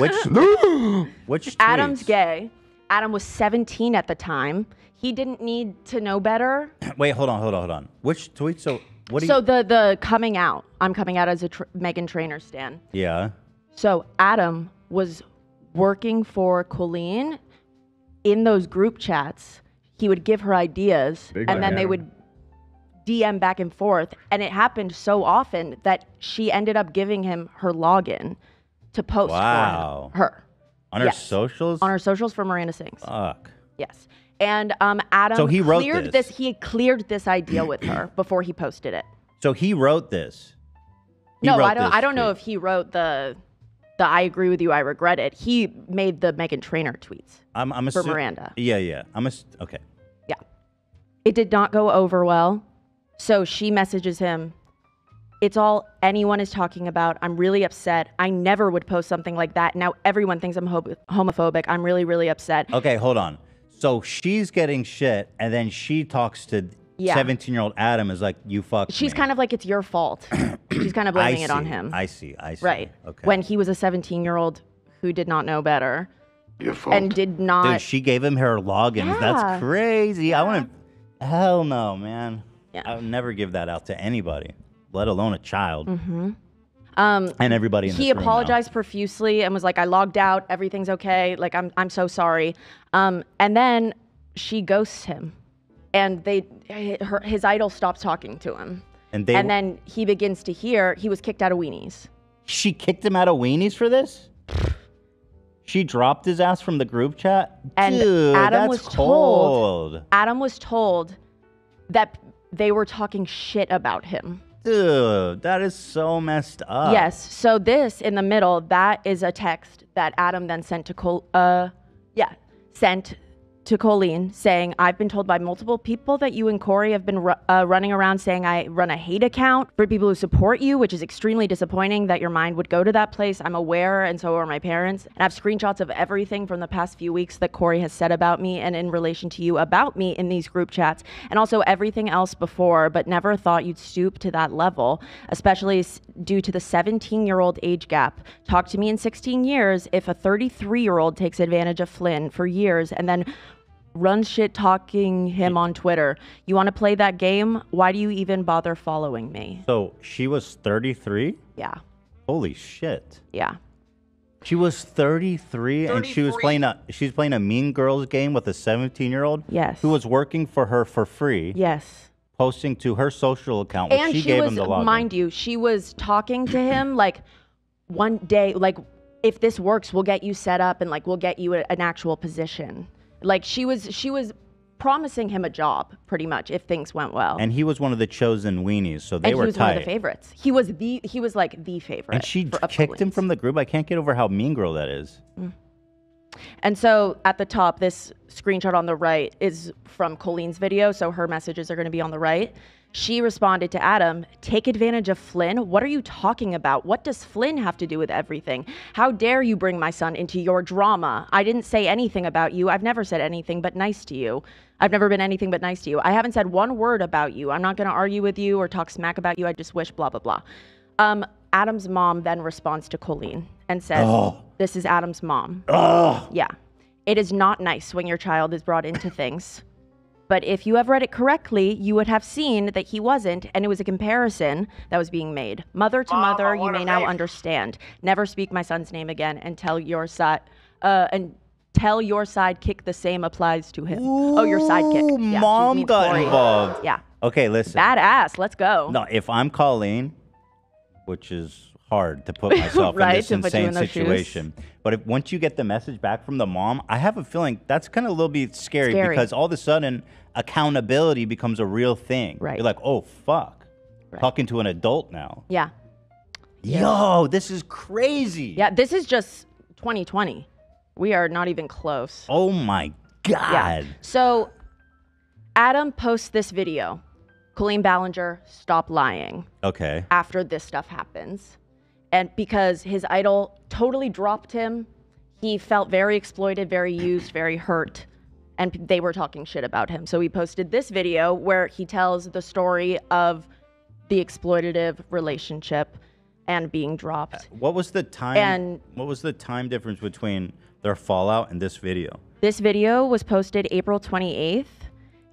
Speaker 1: Which
Speaker 2: Adam's
Speaker 1: tweets?
Speaker 2: gay. Adam was 17 at the time. He didn't need to know better.
Speaker 1: Wait, hold on. Which tweet? So what do
Speaker 2: So
Speaker 1: you?
Speaker 2: the coming out. I'm coming out as a Meghan Trainor stan.
Speaker 1: Yeah.
Speaker 2: So Adam was working for Colleen in those group chats. He would give her ideas,
Speaker 3: Big
Speaker 2: and then they
Speaker 3: Adam.
Speaker 2: would DM back and forth. And it happened so often that she ended up giving him her login to post
Speaker 1: Wow.
Speaker 2: for her
Speaker 1: On her
Speaker 2: Yes.
Speaker 1: socials?
Speaker 2: on her socials for Miranda Sings.
Speaker 1: Fuck.
Speaker 2: Yes. And Adam
Speaker 1: So he wrote
Speaker 2: cleared
Speaker 1: this.
Speaker 2: He had cleared this idea with her before he posted it.
Speaker 1: So he wrote this. He
Speaker 2: No,
Speaker 1: wrote
Speaker 2: I don't.
Speaker 1: this
Speaker 2: I don't know
Speaker 1: tweet.
Speaker 2: if he wrote the I agree with you. I regret it. He made the Meghan Trainor tweets.
Speaker 1: I'm
Speaker 2: for Miranda.
Speaker 1: Yeah. Okay.
Speaker 2: Yeah. It did not go over well. So she messages him. It's all anyone is talking about. I'm really upset. I never would post something like that. Now everyone thinks I'm homophobic. I'm really, really upset.
Speaker 1: Okay, hold on. So she's getting shit, and then she talks to
Speaker 2: Yeah.
Speaker 1: 17-year-old Adam is like, you fucked
Speaker 2: She's
Speaker 1: me.
Speaker 2: kind of like, it's your fault. She's kind of blaming it on him.
Speaker 1: I see.
Speaker 2: Right.
Speaker 1: Okay.
Speaker 2: When he was a 17-year-old who did not know better
Speaker 3: Your fault.
Speaker 2: and did not.
Speaker 1: Dude, she gave him her logins.
Speaker 2: Yeah.
Speaker 1: That's crazy. I want to. Hell no, man.
Speaker 2: Yeah.
Speaker 1: I would never give that out to anybody, let alone a child.
Speaker 2: Mm-hmm.
Speaker 1: And everybody in
Speaker 2: He
Speaker 1: this room now.
Speaker 2: apologized profusely and was like, I logged out. Everything's okay. Like, I'm so sorry. And then she ghosts him. And his idol stops talking to him.
Speaker 1: And
Speaker 2: then he begins to hear he was kicked out of Weenies.
Speaker 1: She kicked him out of Weenies for this? She dropped his ass from the group chat?
Speaker 2: And
Speaker 1: Dude,
Speaker 2: Adam
Speaker 1: that's
Speaker 2: was
Speaker 1: cold.
Speaker 2: Adam was told that they were talking shit about him.
Speaker 1: Dude, that is so messed up.
Speaker 2: Yes. So this in the middle, that is a text that Adam then sent to sent to Colleen saying, I've been told by multiple people that you and Corey have been running around saying I run a hate account for people who support you, which is extremely disappointing that your mind would go to that place. I'm aware, and so are my parents. And I have screenshots of everything from the past few weeks that Corey has said about me and in relation to you about me in these group chats, and also everything else before, but never thought you'd stoop to that level, especially due to the 17-year-old age gap. Talk to me in 16 years if a 33-year-old takes advantage of Flynn for years and then runs shit talking him on Twitter. You want to play that game? Why do you even bother following me?
Speaker 1: So she was 33?
Speaker 2: Yeah.
Speaker 1: Holy shit.
Speaker 2: Yeah.
Speaker 1: She was 33 and she was playing a Mean Girls game with a 17-year-old?
Speaker 2: Yes.
Speaker 1: Who was working for her for free.
Speaker 2: Yes.
Speaker 1: Posting to her social account, which
Speaker 2: And
Speaker 1: she gave him the login.
Speaker 2: Mind you, she was talking to him like one day, like, if this works, we'll get you set up and like we'll get you an actual position. Like she was promising him a job pretty much if things went well.
Speaker 1: And he was one of the chosen weenies, so they were tight.
Speaker 2: And he was one of the favorites. He was like the favorite.
Speaker 1: And she kicked him from the group. I can't get over how mean girl that is.
Speaker 2: And so at the top, this screenshot on the right is from Colleen's video, so her messages are going to be on the right. She responded to Adam, take advantage of Flynn? What are you talking about? What does Flynn have to do with everything? How dare you bring my son into your drama? I didn't say anything about you. I've never said anything but nice to you. I've never been anything but nice to you. I haven't said one word about you. I'm not going to argue with you or talk smack about you. I just wish blah, blah, blah. Adam's mom then responds to Colleen and says, this is Adam's mom. Yeah. It is not nice when your child is brought into things. But if you have read it correctly, you would have seen that he wasn't, and it was a comparison that was being made. Mother to mother, you may now understand. Never speak my son's name again and tell your side, kick the same applies to him. Oh, your sidekick. Yeah,
Speaker 1: mom got involved.
Speaker 2: Yeah.
Speaker 1: Okay, listen.
Speaker 2: Badass. Let's go.
Speaker 1: No, if I'm Colleen, which is hard to put myself in this insane situation. But if once you get the message back from the mom, I have a feeling that's kind of a little bit scary because all of a sudden accountability becomes a real thing.
Speaker 2: Right.
Speaker 1: You're like, oh, fuck. Right. Talking to an adult now.
Speaker 2: Yeah.
Speaker 1: Yo, this is crazy.
Speaker 2: Yeah, this is just 2020. We are not even close.
Speaker 1: Oh, my God.
Speaker 2: Yeah. So Adam posts this video. Colleen Ballinger, stop lying.
Speaker 1: Okay.
Speaker 2: After this stuff happens. And because his idol totally dropped him, he felt very exploited, very used, very hurt, and they were talking shit about him. So he posted this video where he tells the story of the exploitative relationship and being dropped.
Speaker 1: What was the time? What was the time difference between their fallout and this video?
Speaker 2: This video was posted April 28th,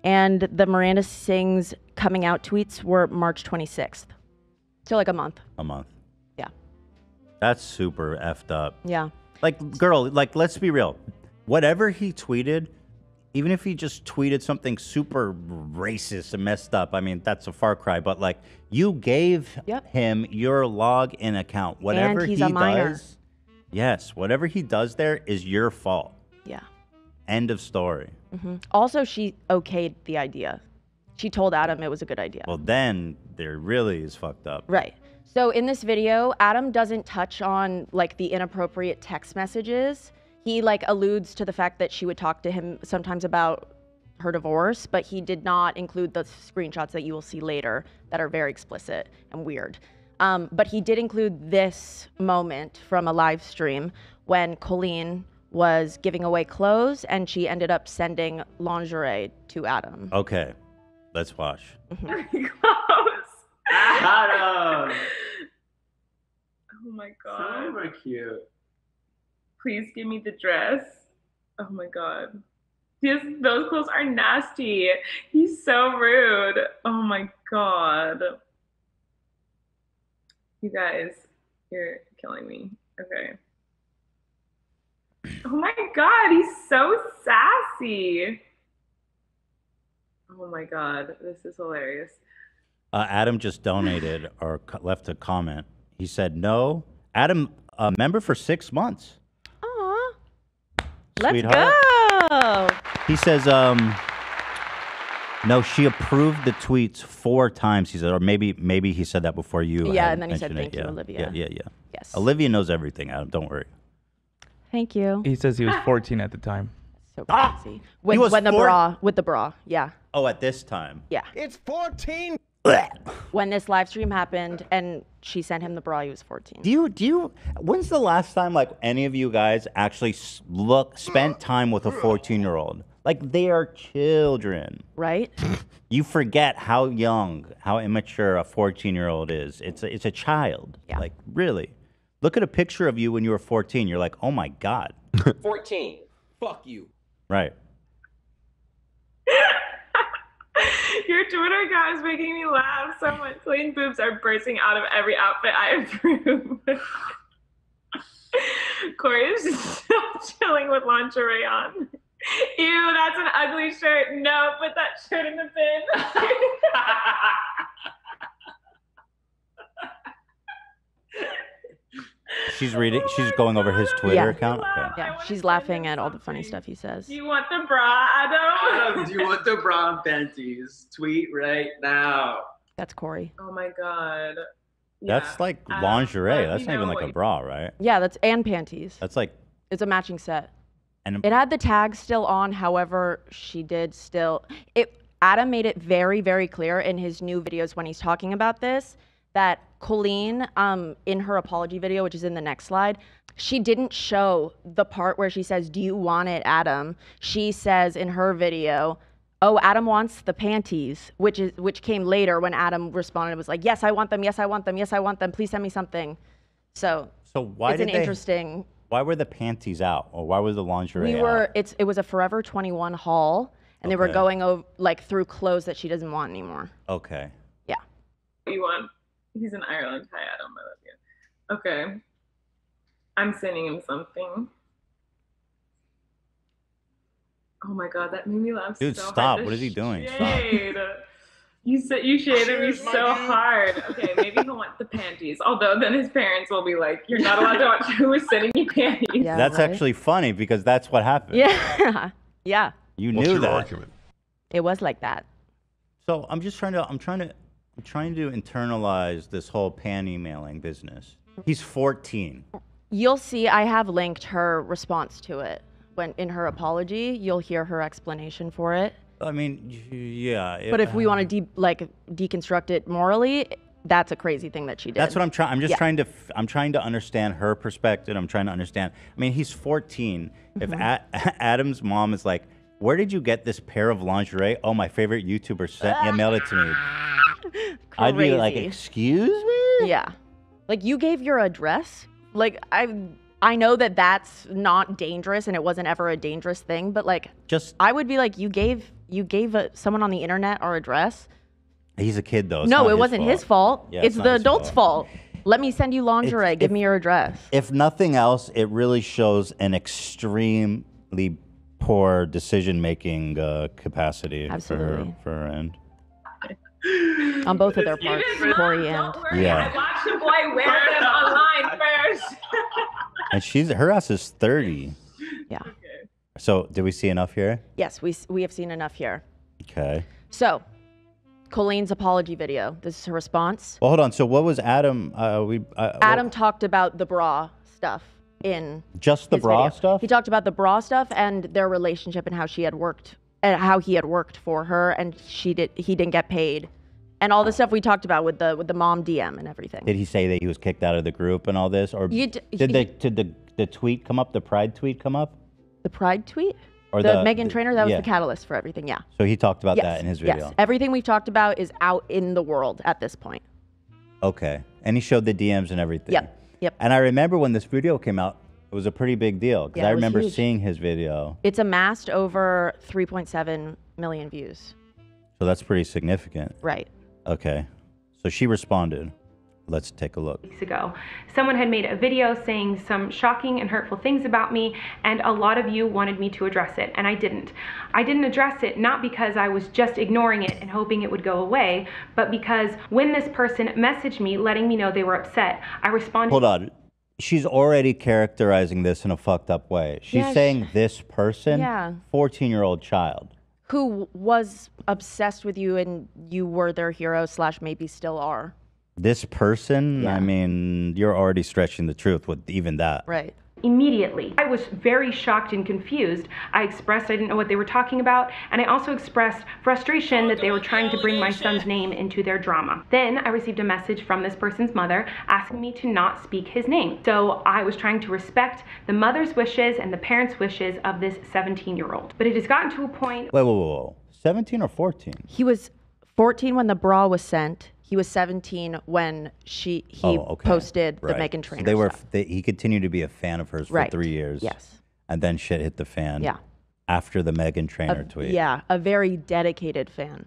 Speaker 2: and the Miranda Sings coming out tweets were March 26th. So like a month.
Speaker 1: A month.
Speaker 2: Yeah.
Speaker 1: That's super effed up.
Speaker 2: Yeah.
Speaker 1: Like, girl, like, let's be real. Whatever he tweeted, even if he just tweeted something super racist and messed up, I mean, that's a far cry. But, like, you gave him your login account. Whatever he does, yes, whatever he does there is your fault.
Speaker 2: Yeah.
Speaker 1: End of story.
Speaker 2: Mm-hmm. Also, she okayed the idea. She told Adam it was a good idea.
Speaker 1: Well, then there really is fucked up.
Speaker 2: Right. So in this video, Adam doesn't touch on like the inappropriate text messages. He like alludes to the fact that she would talk to him sometimes about her divorce, but he did not include the screenshots that you will see later that are very explicit and weird. But he did include this moment from a live stream when Colleen was giving away clothes and she ended up sending lingerie to Adam.
Speaker 1: Okay, let's watch.
Speaker 2: Mm-hmm.
Speaker 6: Adam!
Speaker 7: Oh my god.
Speaker 6: Super cute.
Speaker 7: Please give me the dress. Oh my god. Those clothes are nasty. He's so rude. Oh my god. You guys, you're killing me. Okay. Oh my god, he's so sassy. Oh my god, this is hilarious.
Speaker 1: Adam just donated or left a comment. He said, no. Adam, a member for 6 months.
Speaker 2: Aw.
Speaker 1: Sweetheart.
Speaker 2: Let's go.
Speaker 1: He says, no, she approved the tweets 4 times. He said, or maybe he said that before you.
Speaker 2: Yeah, and then he said,
Speaker 1: mentioned
Speaker 2: thank you, Olivia.
Speaker 1: Yeah.
Speaker 2: Yes.
Speaker 1: Olivia knows everything, Adam. Don't worry.
Speaker 2: Thank you.
Speaker 5: He says he was 14 at the time.
Speaker 2: So crazy.
Speaker 1: He was
Speaker 2: When the
Speaker 1: four-
Speaker 2: bra, with the bra. Yeah.
Speaker 1: Oh, at this time.
Speaker 2: Yeah.
Speaker 6: It's 14.
Speaker 2: When this live stream happened and she sent him the bra, he was 14.
Speaker 1: Do you? When's the last time like any of you guys actually spent time with a 14-year-old? Like they are children,
Speaker 2: Right?
Speaker 1: You forget how young, how immature a 14-year-old is. It's a child.
Speaker 2: Yeah.
Speaker 1: Like really, look at a picture of you when you were 14. You're like, oh my god.
Speaker 6: 14. Fuck you.
Speaker 1: Right.
Speaker 7: Your Twitter account is making me laugh so much. Clean boobs are bursting out of every outfit I approve. Corey is still chilling with lingerie on. Ew, that's an ugly shirt. No, put that shirt in the bin.
Speaker 1: She's reading. She's going over his Twitter
Speaker 2: Yeah.
Speaker 1: account. Okay.
Speaker 2: Yeah. She's laughing at all the funny stuff he says.
Speaker 7: Do you want the bra, Adam?
Speaker 8: Do you want the bra and panties? Tweet right now.
Speaker 2: That's Corey.
Speaker 7: Oh my god.
Speaker 1: That's like
Speaker 7: Adam,
Speaker 1: lingerie.
Speaker 7: let
Speaker 1: That's
Speaker 7: me
Speaker 1: not even
Speaker 7: know
Speaker 1: like
Speaker 7: what
Speaker 1: a
Speaker 7: you-
Speaker 1: bra, right?
Speaker 2: Yeah, and panties.
Speaker 1: That's like
Speaker 2: It's a matching set.
Speaker 1: and
Speaker 2: It had the tag still on, however, she did still. Adam made it very, very clear in his new videos when he's talking about this that Colleen, in her apology video, which is in the next slide, she didn't show the part where she says, "Do you want it, Adam?" She says in her video, "Oh, Adam wants the panties," which came later when Adam responded and was like, "Yes, I want them. Yes, I want them. Yes, I want them. Please send me something." So
Speaker 1: why
Speaker 2: it's
Speaker 1: did
Speaker 2: an
Speaker 1: they?
Speaker 2: interesting.
Speaker 1: Why were the panties out, or why was the lingerie
Speaker 2: We were.
Speaker 1: out?
Speaker 2: It was a Forever 21 haul, and they were
Speaker 1: Okay.
Speaker 2: going over like through clothes that she doesn't want anymore.
Speaker 1: Okay.
Speaker 2: Yeah.
Speaker 7: You want? He's in Ireland. Hi, Adam. I love you. Okay. I'm sending him something. Oh my god, that made me laugh
Speaker 1: Dude,
Speaker 7: so
Speaker 1: stop.
Speaker 7: hard.
Speaker 1: What is he doing? Stop.
Speaker 7: Shade. You said you shaded me so hard. Okay, maybe he'll want the panties. Although then his parents will be like, "You're not allowed to watch who is sending you panties."
Speaker 2: Yeah.
Speaker 1: That's
Speaker 2: right?
Speaker 1: actually funny because that's what happened.
Speaker 2: Yeah. Yeah.
Speaker 1: You
Speaker 3: What's
Speaker 1: knew
Speaker 3: your
Speaker 1: that.
Speaker 3: argument?
Speaker 2: It was like that.
Speaker 1: So I'm trying to internalize this whole panty mailing business. He's 14.
Speaker 2: You'll see. I have linked her response to it when in her apology. You'll hear her explanation for it.
Speaker 1: I mean, yeah.
Speaker 2: But if we want to deconstruct it morally, that's a crazy thing that she did.
Speaker 1: That's what I'm trying. I'm just
Speaker 2: Yeah.
Speaker 1: I'm trying to understand her perspective. I'm trying to understand. I mean, he's 14. If Adam's mom is like, "Where did you get this pair of lingerie?" "Oh, my favorite YouTuber mailed it to me." I'd be like,
Speaker 2: Crazy.
Speaker 1: "Excuse me?"
Speaker 2: Yeah. Like you gave your address. Like I know that that's not dangerous and it wasn't ever a dangerous thing, but like
Speaker 1: Just
Speaker 2: I would be like, you gave someone on the internet our address.
Speaker 1: he's a kid though. It's
Speaker 2: No,
Speaker 1: not
Speaker 2: it wasn't his fault.
Speaker 1: Yeah,
Speaker 2: it's
Speaker 1: not
Speaker 2: the
Speaker 1: his
Speaker 2: adult's fault. Let me send you lingerie. Give me your address.
Speaker 1: If nothing else, it really shows an extremely poor decision-making capacity
Speaker 2: Absolutely.
Speaker 1: for her end.
Speaker 2: On both of their parts,
Speaker 7: Even
Speaker 2: Corey
Speaker 7: Mom,
Speaker 2: and
Speaker 7: don't worry.
Speaker 1: Yeah.
Speaker 7: I watched the boy wear them online first.
Speaker 1: And her ass is 30.
Speaker 2: yeah.
Speaker 1: So did we see enough here?
Speaker 2: Yes, we have seen enough here.
Speaker 1: Okay.
Speaker 2: So, Colleen's apology video. This is her response.
Speaker 1: Well, hold on. So what was Adam?
Speaker 2: Adam talked about the bra stuff in
Speaker 1: Just the
Speaker 2: his
Speaker 1: bra
Speaker 2: video.
Speaker 1: stuff?
Speaker 2: He talked about the bra stuff and their relationship and how she had worked and how he had worked for her and he didn't get paid. And all the stuff we talked about with the mom DM and everything.
Speaker 1: Did he say that he was kicked out of the group and all this, or did the tweet come up? The Pride tweet come up?
Speaker 2: The Pride tweet?
Speaker 1: Or
Speaker 2: the Megan Trainor, that was
Speaker 1: yeah.
Speaker 2: the catalyst for everything, yeah.
Speaker 1: So he talked about
Speaker 2: Yes,
Speaker 1: that in his video.
Speaker 2: yes. Everything we've talked about is out in the world at this point.
Speaker 1: Okay, and he showed the DMs and everything.
Speaker 2: Yep.
Speaker 1: And I remember when this video came out, it was a pretty big deal because
Speaker 2: Yeah,
Speaker 1: I
Speaker 2: it was
Speaker 1: remember
Speaker 2: huge.
Speaker 1: seeing his video.
Speaker 2: It's amassed over 3.7 million views.
Speaker 1: So that's pretty significant.
Speaker 2: Right.
Speaker 1: Okay, so she responded. Let's take a look.
Speaker 9: Weeks ago, someone had made a video saying some shocking and hurtful things about me, and a lot of you wanted me to address it, and I didn't. I didn't address it not because I was just ignoring it and hoping it would go away, but because when this person messaged me letting me know they were upset, I responded.
Speaker 1: Hold on. She's already characterizing this in a fucked up way. She's
Speaker 2: Yeah,
Speaker 1: saying this person,
Speaker 2: Yeah.
Speaker 1: 14-year-old child.
Speaker 2: Who was obsessed with you and you were their hero / maybe still are.
Speaker 1: This person,
Speaker 2: Yeah.
Speaker 1: I mean, you're already stretching the truth with even that.
Speaker 2: Right.
Speaker 9: immediately. I was very shocked and confused. I expressed I didn't know what they were talking about, and I also expressed frustration that they were trying to bring my son's name into their drama. Then I received a message from this person's mother asking me to not speak his name. So I was trying to respect the mother's wishes and the parents' wishes of this 17-year-old. But it has gotten to a point...
Speaker 1: Whoa. 17 or 14?
Speaker 2: He was 14 when the bra was sent. He was 17 when he posted the Meghan Trainor stuff.
Speaker 1: He continued to be a fan of hers for 3 years.
Speaker 2: Yes.
Speaker 1: And then shit hit the fan.
Speaker 2: Yeah.
Speaker 1: After the Meghan Trainor tweet.
Speaker 2: Yeah, a very dedicated fan.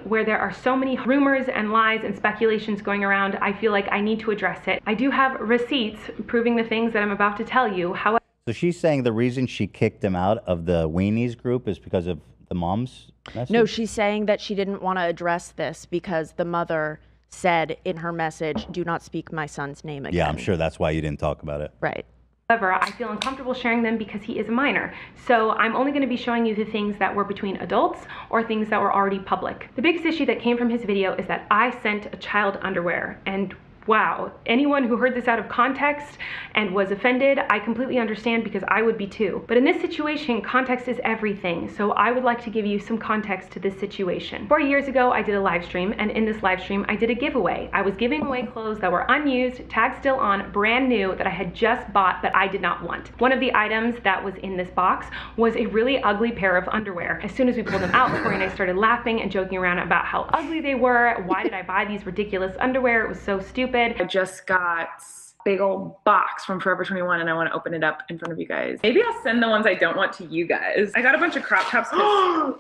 Speaker 9: Where there are so many rumors and lies and speculations going around, I feel like I need to address it. I do have receipts proving the things that I'm about to tell you. However,
Speaker 1: so she's saying the reason she kicked him out of the Weenies group is because of the mom's message?
Speaker 2: No, she's saying that she didn't want to address this because the mother said in her message, do not speak my son's name again.
Speaker 1: Yeah, I'm sure that's why you didn't talk about it.
Speaker 2: Right.
Speaker 9: However, I feel uncomfortable sharing them because he is a minor. So I'm only going to be showing you the things that were between adults or things that were already public. The biggest issue that came from his video is that I sent a child underwear, and wow, anyone who heard this out of context and was offended, I completely understand because I would be too. But in this situation, context is everything. So I would like to give you some context to this situation. 4 years ago, I did a live stream, and in this live stream, I did a giveaway. I was giving away clothes that were unused, tagged still on, brand new, that I had just bought that I did not want. One of the items that was in this box was a really ugly pair of underwear. As soon as we pulled them out, Corey and I started laughing and joking around about how ugly they were. Why did I buy these ridiculous underwear? It was so stupid.
Speaker 7: I just got a big old box from Forever 21 and I want to open it up in front of you guys. Maybe I'll send the ones I don't want to you guys. I got a bunch of crop tops. The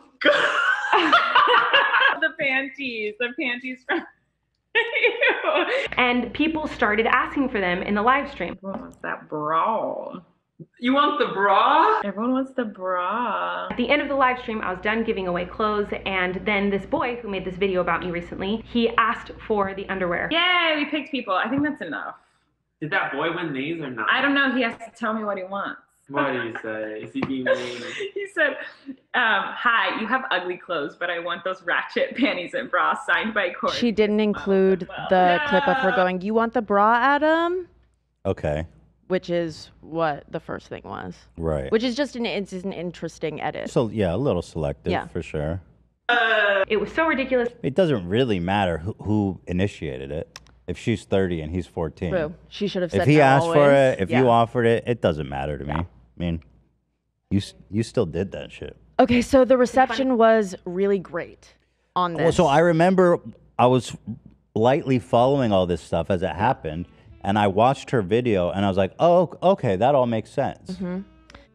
Speaker 7: panties from you.
Speaker 9: And people started asking for them in the live stream.
Speaker 7: Everyone wants that bra.
Speaker 8: You want the bra?
Speaker 7: Everyone wants the bra.
Speaker 9: At the end of the live stream, I was done giving away clothes, and then this boy who made this video about me recently, he asked for the underwear.
Speaker 7: Yay, we picked people. I think that's enough.
Speaker 8: Did that boy win these or not?
Speaker 7: I don't know. He has to tell me what he wants.
Speaker 8: What do you say? Is he being mean?
Speaker 7: He said, hi, you have ugly clothes, but I want those ratchet panties and bras signed by Corey.
Speaker 2: She didn't include the clip of her going, you want the bra, Adam?
Speaker 1: Okay.
Speaker 2: Which is what the first thing was.
Speaker 1: Right.
Speaker 2: Which is just an interesting edit.
Speaker 1: So, yeah, a little selective for sure.
Speaker 9: It was so ridiculous.
Speaker 1: It doesn't really matter who initiated it. If she's 30 and he's 14.
Speaker 2: True. She should have said
Speaker 1: if he
Speaker 2: no
Speaker 1: asked
Speaker 2: always.
Speaker 1: for it, if you offered it, it doesn't matter to me. I mean, you still did that shit.
Speaker 2: Okay, so the reception was really great on this.
Speaker 1: Well, so I remember I was lightly following all this stuff as it happened, and I watched her video, and I was like, oh, okay, that all makes sense.
Speaker 2: Mm-hmm.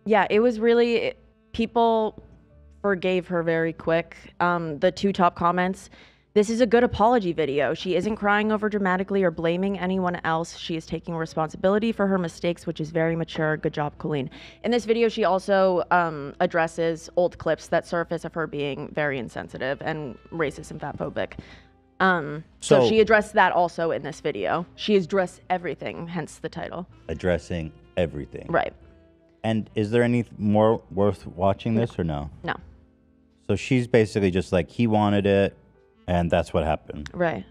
Speaker 2: Yeah, it was really, people forgave her very quick. The two top comments, this is a good apology video. She isn't crying over dramatically or blaming anyone else. She is taking responsibility for her mistakes, which is very mature. Good job, Colleen. In this video, she also addresses old clips that surface of her being very insensitive and racist and fatphobic. So she addressed that also in this video. She addressed everything, hence the title. Addressing
Speaker 1: Everything.
Speaker 2: Right.
Speaker 1: And is there any more worth watching this or no?
Speaker 2: No.
Speaker 1: So she's basically just like, he wanted it, and that's what happened.
Speaker 2: Right.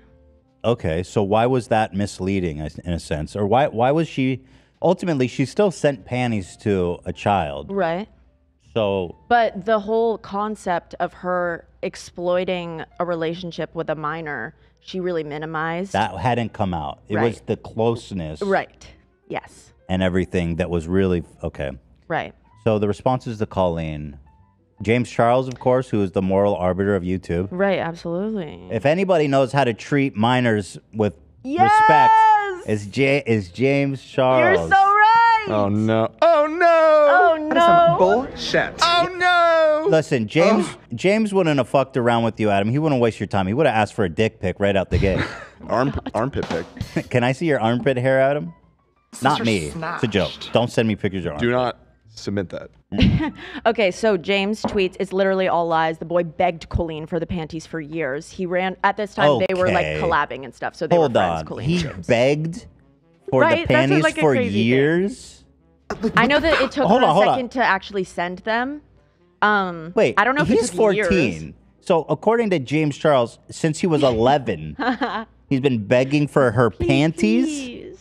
Speaker 1: Okay, so why was that misleading in a sense? Or why was she, ultimately, she still sent panties to a child.
Speaker 2: Right.
Speaker 1: So.
Speaker 2: But the whole concept of her exploiting a relationship with a minor, she really minimized.
Speaker 1: That hadn't come out. It was the closeness.
Speaker 2: Right. Yes.
Speaker 1: And everything that was really, okay.
Speaker 2: Right.
Speaker 1: So the responses to Colleen. James Charles, of course, who is the moral arbiter of YouTube.
Speaker 2: Right, absolutely.
Speaker 1: If anybody knows how to treat minors with respect, is James Charles.
Speaker 2: You're so right.
Speaker 3: Oh, no. Oh, no.
Speaker 2: Oh, no.
Speaker 3: That's some bullshit. Oh, no.
Speaker 1: Listen, James wouldn't have fucked around with you, Adam. He wouldn't waste your time. He would have asked for a dick pic right out the gate.
Speaker 3: Armpit pic.
Speaker 1: Can I see your armpit hair, Adam? Not me. It's a joke. Don't send me pictures of your armpit.
Speaker 3: Do not submit that.
Speaker 2: Okay, so James tweets, it's literally all lies. The boy begged Colleen for the panties for years. He ran, at this time, they were like collabing and stuff, so they were friends, Colleen.
Speaker 1: He begged for the panties
Speaker 2: like
Speaker 1: for years?
Speaker 2: I know that it took her a second to actually send them.
Speaker 1: Wait,
Speaker 2: I don't know if
Speaker 1: he's
Speaker 2: it took
Speaker 1: 14.
Speaker 2: Years.
Speaker 1: So according to James Charles, since he was 11, he's been begging for her panties?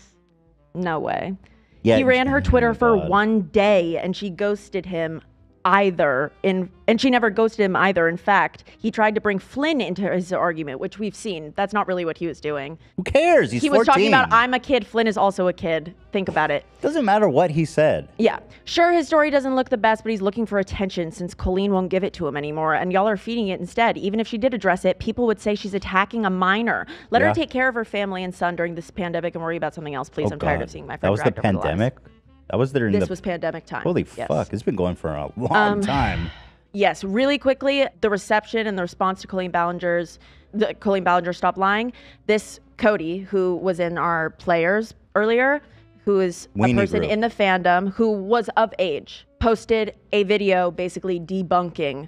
Speaker 2: No way.
Speaker 1: Yeah,
Speaker 2: He ran her Twitter
Speaker 1: oh my
Speaker 2: for
Speaker 1: God.
Speaker 2: 1 day and she ghosted him and she never ghosted him either. In fact, he tried to bring Flynn into his argument, which we've seen. That's not really what he was doing.
Speaker 1: Who cares? He's
Speaker 2: He
Speaker 1: 14.
Speaker 2: was talking about, I'm a kid, Flynn is also a kid. Think about it.
Speaker 1: Doesn't matter what he said.
Speaker 2: Yeah. Sure, his story doesn't look the best, but he's looking for attention since Colleen won't give it to him anymore, and y'all are feeding it instead. Even if she did address it, people would say she's attacking a minor. Let
Speaker 1: Yeah.
Speaker 2: her take care of her family and son during this pandemic and worry about something else, please.
Speaker 1: Oh,
Speaker 2: I'm tired
Speaker 1: God.
Speaker 2: of seeing my friend
Speaker 1: That was the
Speaker 2: dragged over lies.
Speaker 1: pandemic? That was during
Speaker 2: This
Speaker 1: the...
Speaker 2: was pandemic time.
Speaker 1: Holy
Speaker 2: Yes.
Speaker 1: fuck. It's been going for a long time.
Speaker 2: Yes, really quickly, the reception and the response to Colleen Ballinger Stop Lying. This Cody, who was in our players earlier, who is a
Speaker 1: Weenie
Speaker 2: person
Speaker 1: group.
Speaker 2: in the fandom who was of age, posted a video basically debunking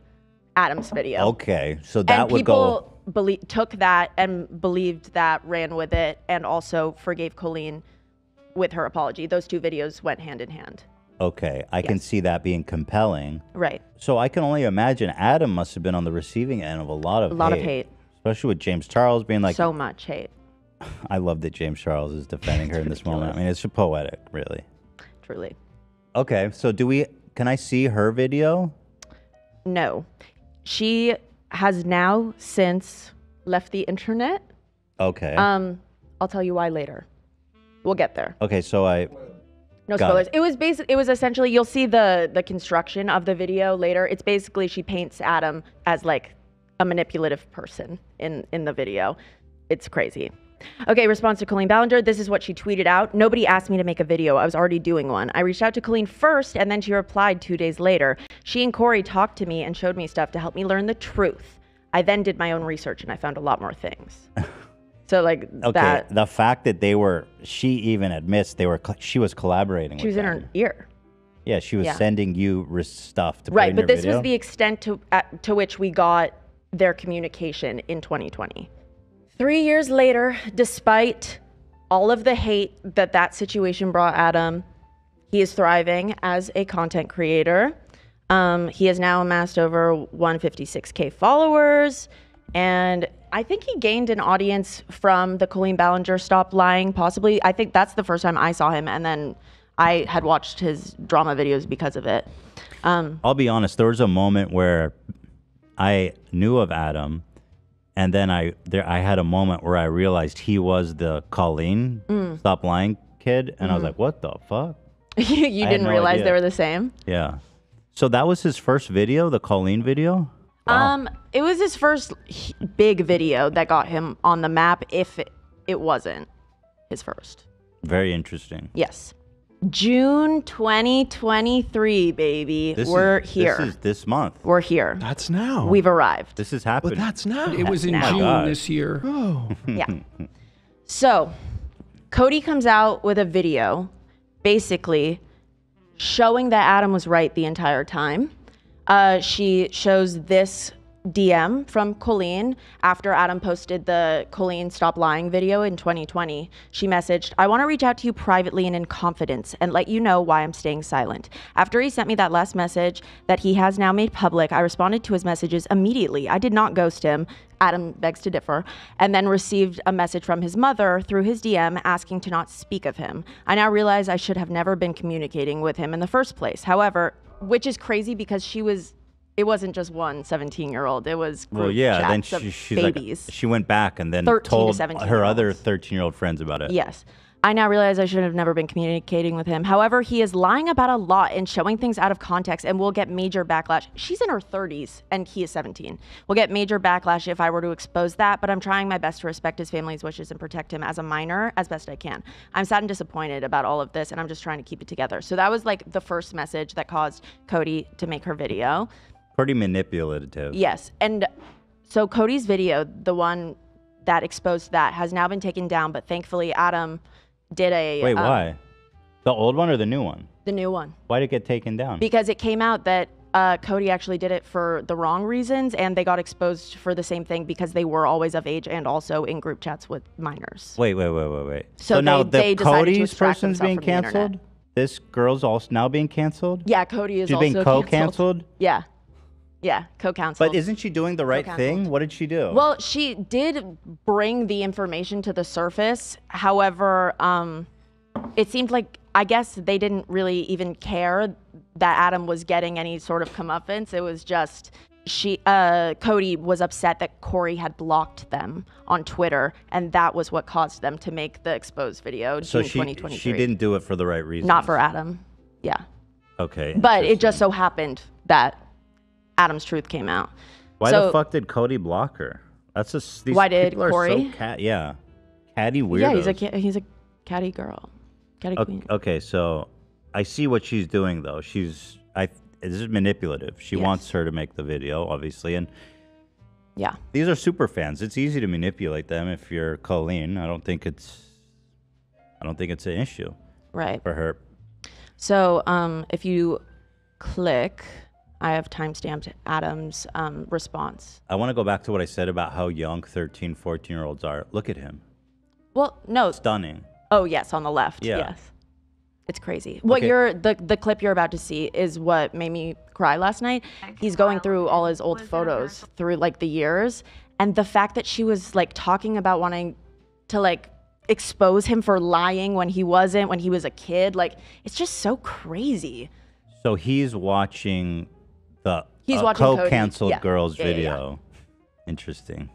Speaker 2: Adam's video.
Speaker 1: Okay, so that
Speaker 2: And
Speaker 1: would go...
Speaker 2: people took that and believed that, ran with it, and also forgave Colleen with her apology. Those two videos went hand in hand.
Speaker 1: Okay, I can see that being compelling.
Speaker 2: Right.
Speaker 1: So I can only imagine Adam must have been on the receiving end of a lot of hate. Especially with James Charles being like...
Speaker 2: So much hate.
Speaker 1: I love that James Charles is defending her in this moment. I mean, it's poetic, really.
Speaker 2: Truly.
Speaker 1: Okay, so can I see her video?
Speaker 2: No. She has now since left the internet.
Speaker 1: Okay.
Speaker 2: I'll tell you why later. We'll get there.
Speaker 1: Okay, so
Speaker 2: No
Speaker 1: Got
Speaker 2: spoilers.
Speaker 1: it.
Speaker 2: It was essentially, you'll see the construction of the video later. It's basically she paints Adam as like a manipulative person in the video. It's crazy. Okay, response to Colleen Ballinger. This is what she tweeted out. Nobody asked me to make a video. I was already doing one. I reached out to Colleen first, and then she replied 2 days later. She and Corey talked to me and showed me stuff to help me learn the truth. I then did my own research, and I found a lot more things. So like
Speaker 1: okay, the fact that she even admits she was collaborating
Speaker 2: she
Speaker 1: with
Speaker 2: was in
Speaker 1: them.
Speaker 2: her ear.
Speaker 1: Yeah, she was
Speaker 2: Yeah.
Speaker 1: sending you stuff to put
Speaker 2: Right,
Speaker 1: in
Speaker 2: but
Speaker 1: your
Speaker 2: this
Speaker 1: video.
Speaker 2: was the extent to which we got their communication in 2020. 3 years later, despite all of the hate that situation brought Adam, he is thriving as a content creator. He has now amassed over 156K followers, and I think he gained an audience from the Colleen Ballinger Stop Lying, possibly. I think that's the first time I saw him, and then I had watched his drama videos because of it.
Speaker 1: I'll be honest, there was a moment where I knew of Adam, and then I had a moment where I realized he was the Colleen Stop Lying kid, and I was like, what the fuck?
Speaker 2: You didn't
Speaker 1: no
Speaker 2: realize
Speaker 1: idea.
Speaker 2: they were the same?
Speaker 1: Yeah. So that was his first video, the Colleen video? Wow.
Speaker 2: It was his first big video that got him on the map, if it wasn't his first.
Speaker 1: Very interesting.
Speaker 2: Yes. June 2023, baby. We're here.
Speaker 1: This is this month.
Speaker 2: We're here.
Speaker 3: That's now.
Speaker 2: We've arrived.
Speaker 1: This is happening.
Speaker 3: But that's now.
Speaker 10: It was in
Speaker 2: Now.
Speaker 10: June
Speaker 1: God.
Speaker 10: this year.
Speaker 3: Oh.
Speaker 2: Yeah. So, Cody comes out with a video basically showing that Adam was right the entire time. She shows this DM from Colleen after Adam posted the Colleen Stop Lying video in 2020. She messaged, I want to reach out to you privately and in confidence and let you know why I'm staying silent. After he sent me that last message that he has now made public, I responded to his messages immediately. I did not ghost him. Adam begs to differ, and then received a message from his mother through his DM asking to not speak of him. I now realize I should have never been communicating with him in the first place. However, which is crazy because it wasn't just one 17-year-old. It was group
Speaker 1: Well, yeah. Then
Speaker 2: chats of
Speaker 1: she's
Speaker 2: babies.
Speaker 1: like, she went back and then
Speaker 2: 13 to
Speaker 1: told
Speaker 2: 17
Speaker 1: her
Speaker 2: year
Speaker 1: other
Speaker 2: olds.
Speaker 1: 13-year-old friends about it.
Speaker 2: Yes. I now realize I should have never been communicating with him. However, he is lying about a lot and showing things out of context and will get major backlash. She's in her 30s and he is 17. We'll get major backlash if I were to expose that, but I'm trying my best to respect his family's wishes and protect him as a minor as best I can. I'm sad and disappointed about all of this, and I'm just trying to keep it together. So that was like the first message that caused Cody to make her video.
Speaker 1: Pretty manipulative.
Speaker 2: Yes. And so Cody's video, the one that exposed that, has now been taken down, but thankfully Adam did a...
Speaker 1: Wait, why? The old one or the new one?
Speaker 2: The new one.
Speaker 1: Why did it get taken down?
Speaker 2: Because it came out that Cody actually did it for the wrong reasons, and they got exposed for the same thing because they were always of age and also in group chats with minors.
Speaker 1: Wait.
Speaker 2: So
Speaker 1: now
Speaker 2: they
Speaker 1: the
Speaker 2: decided to
Speaker 1: Cody's
Speaker 2: extract
Speaker 1: person's
Speaker 2: themselves
Speaker 1: being
Speaker 2: from the internet.
Speaker 1: canceled? This girl's also now being canceled?
Speaker 2: Yeah, Cody is
Speaker 1: She's
Speaker 2: also
Speaker 1: being co-canceled?
Speaker 2: Yeah. Yeah, co-canceled.
Speaker 1: But isn't she doing the right thing? What did she do?
Speaker 2: Well, she did bring the information to the surface. However, it seemed like I guess they didn't really even care that Adam was getting any sort of comeuppance. It was just Cody was upset that Corey had blocked them on Twitter, and that was what caused them to make the exposed video
Speaker 1: So
Speaker 2: June 2023.
Speaker 1: she didn't do it for the right reason.
Speaker 2: Not for Adam. Yeah.
Speaker 1: Okay.
Speaker 2: But it just so happened that Adam's truth came out.
Speaker 1: Why the fuck did Cody block her? That's just these
Speaker 2: Why did
Speaker 1: people are
Speaker 2: Corey?
Speaker 1: So catty weirdos.
Speaker 2: Yeah, he's a catty girl. Catty queen.
Speaker 1: Okay, so I see what she's doing though. This is manipulative. She wants her to make the video, obviously, and
Speaker 2: yeah,
Speaker 1: these are super fans. It's easy to manipulate them if you're Colleen. I don't think it's an issue,
Speaker 2: right,
Speaker 1: for her.
Speaker 2: So, if you click, I have timestamped Adam's response.
Speaker 1: I want to go back to what I said about how young 13, 14-year-olds are. Look at him.
Speaker 2: Well, no.
Speaker 1: Stunning.
Speaker 2: Oh, yes, on the left.
Speaker 1: Yeah.
Speaker 2: Yes. It's crazy. What the clip you're about to see is what made me cry last night. He's going through all his old photos through like the years, and the fact that she was like talking about wanting to like expose him for lying when he wasn't, when he was a kid, like it's just so crazy.
Speaker 1: So he's watching the
Speaker 2: watching
Speaker 1: co-canceled girls video. Interesting.